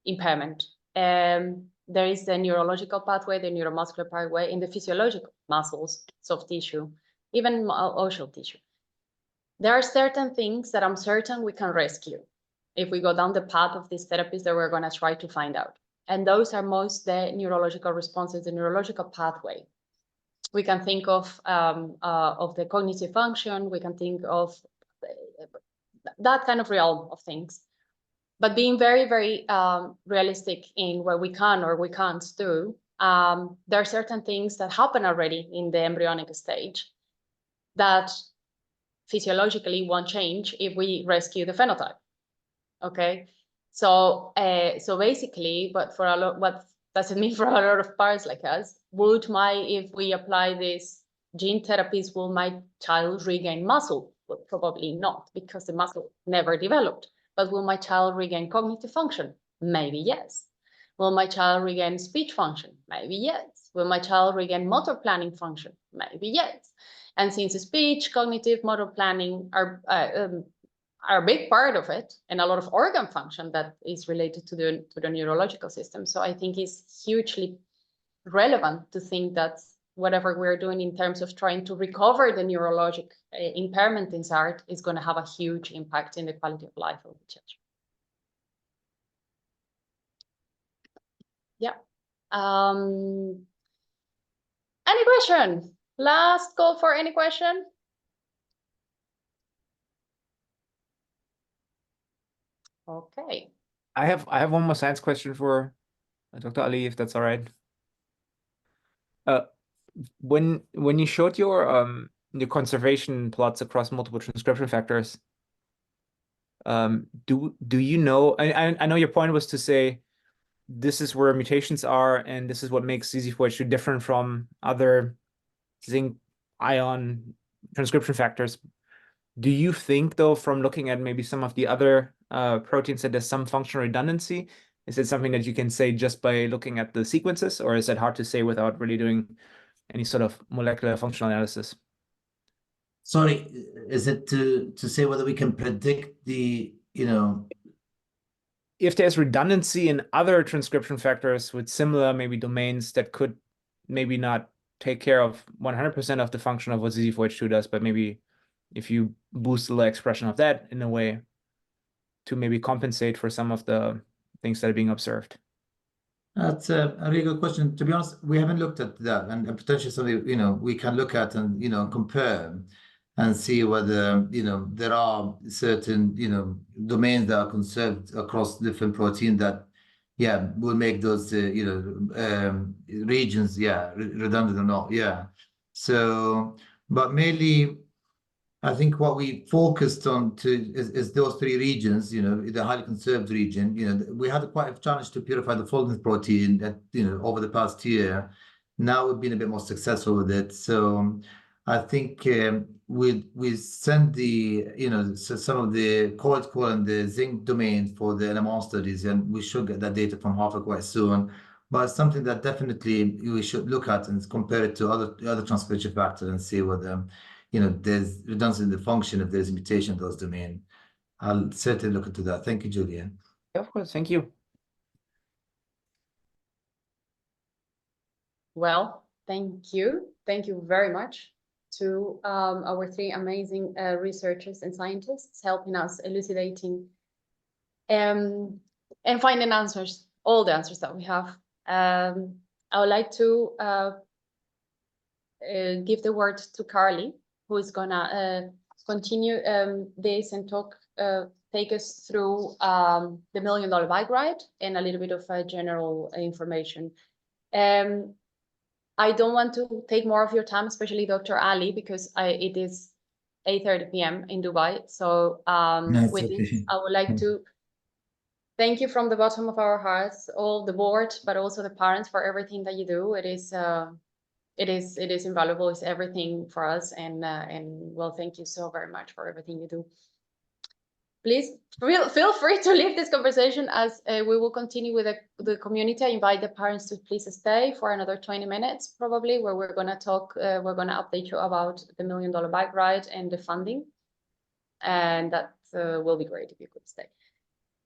impairment. There is the neurological pathway, the neuromuscular pathway, and the physiological muscles, soft tissue, even osseous tissue. There are certain things that I'm certain we can rescue if we go down the path of these therapies that we're going to try to find out. And those are most the neurological responses, the neurological pathway. We can think of the cognitive function, we can think of that kind of realm of things. But being very, very realistic in what we can or we can't do, there are certain things that happen already in the embryonic stage that physiologically won't change if we rescue the phenotype. Okay, so basically, but for a lot, what does it mean for a lot of parents like us? If we apply these gene therapies, will my child regain muscle? Well, probably not, because the muscle never developed. But will my child regain cognitive function? Maybe yes. Will my child regain speech function? Maybe yes. Will my child regain motor planning function? Maybe yes. And since speech, cognitive, motor planning are a big part of it, and a lot of organ function that is related to the neurological system. So I think it's hugely relevant to think that whatever we're doing in terms of trying to recover the neurologic impairment in ZART is going to have a huge impact in the quality of life of the children. Yeah. Any question? Last call for any question? Okay. I have one more science question for Dr. Ali, if that's all right. When you showed your conservation plots across multiple transcription factors, do you know? I know your point was to say this is where mutations are, and this is what makes ZC4H2 different from other zinc ion transcription factors. Do you think, though, from looking at maybe some of the other proteins, that there's some functional redundancy Is it something that you can say just by looking at the sequences, or is it hard to say without really doing any sort of molecular functional analysis? Sorry, is it to say whether we can predict the, if there's redundancy in other transcription factors with similar maybe domains that could maybe not take care of 100% of the function of what ZC4H2 does, but maybe if you boost the expression of that in a way to maybe compensate for some of the things that are being observed? That's a really good question. To be honest, we haven't looked at that, and potentially something, we can look at and, compare and see whether, there are certain, domains that are conserved across different proteins that, will make those, regions, redundant or not. Yeah. So, but mainly, I think what we focused on is those three regions, the highly conserved region. We had quite a challenge to purify the folding protein that, over the past year. Now we've been a bit more successful with it. So I think we send the, some of the cold core and the zinc domains for the NMR studies, and we should get that data from Harvard quite soon. But it's something that definitely we should look at and compare it to other transcription factors and see whether there's redundancy in the function if there's a mutation in those domains. I'll certainly look into that. Thank you, Julian. Of course, thank you. Well, thank you. Thank you very much to our three amazing researchers and scientists helping us elucidating and finding answers, all the answers that we have. I would like to give the word to Carly, who is gonna continue this and take us through the $1 Million Bike Ride and a little bit of general information. I don't want to take more of your time, especially Dr. Ali, because it is 8:30 p.m. in Dubai. So with this, I would like to thank you from the bottom of our hearts, all the board, but also the parents for everything that you do. It is invaluable. It's everything for us, and well, thank you so very much for everything you do. Please feel free to leave this conversation as we will continue with the community. I invite the parents to please stay for another 20 minutes, probably, where we're gonna talk. We're gonna update you about the $1 Million Bike Ride and the funding, and that will be great if you could stay.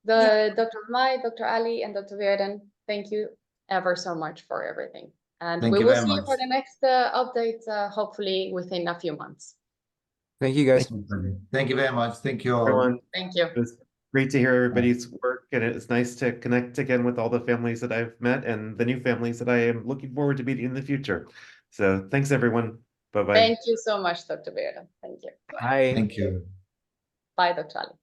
Dr. Halmai, Dr. Ali, and Dr. Bearden, thank you ever so much for everything. And we will see you for the next update, hopefully within a few months. Thank you, guys. Thank you very much. Thank you all. Everyone. Thank you. It was great to hear everybody's work, and it's nice to connect again with all the families that I've met and the new families that I am looking forward to meeting in the future. So thanks, everyone. Bye-bye. Thank you so much, Dr. Bearden. Thank you. Bye. Thank you. Bye, Dr. Ali.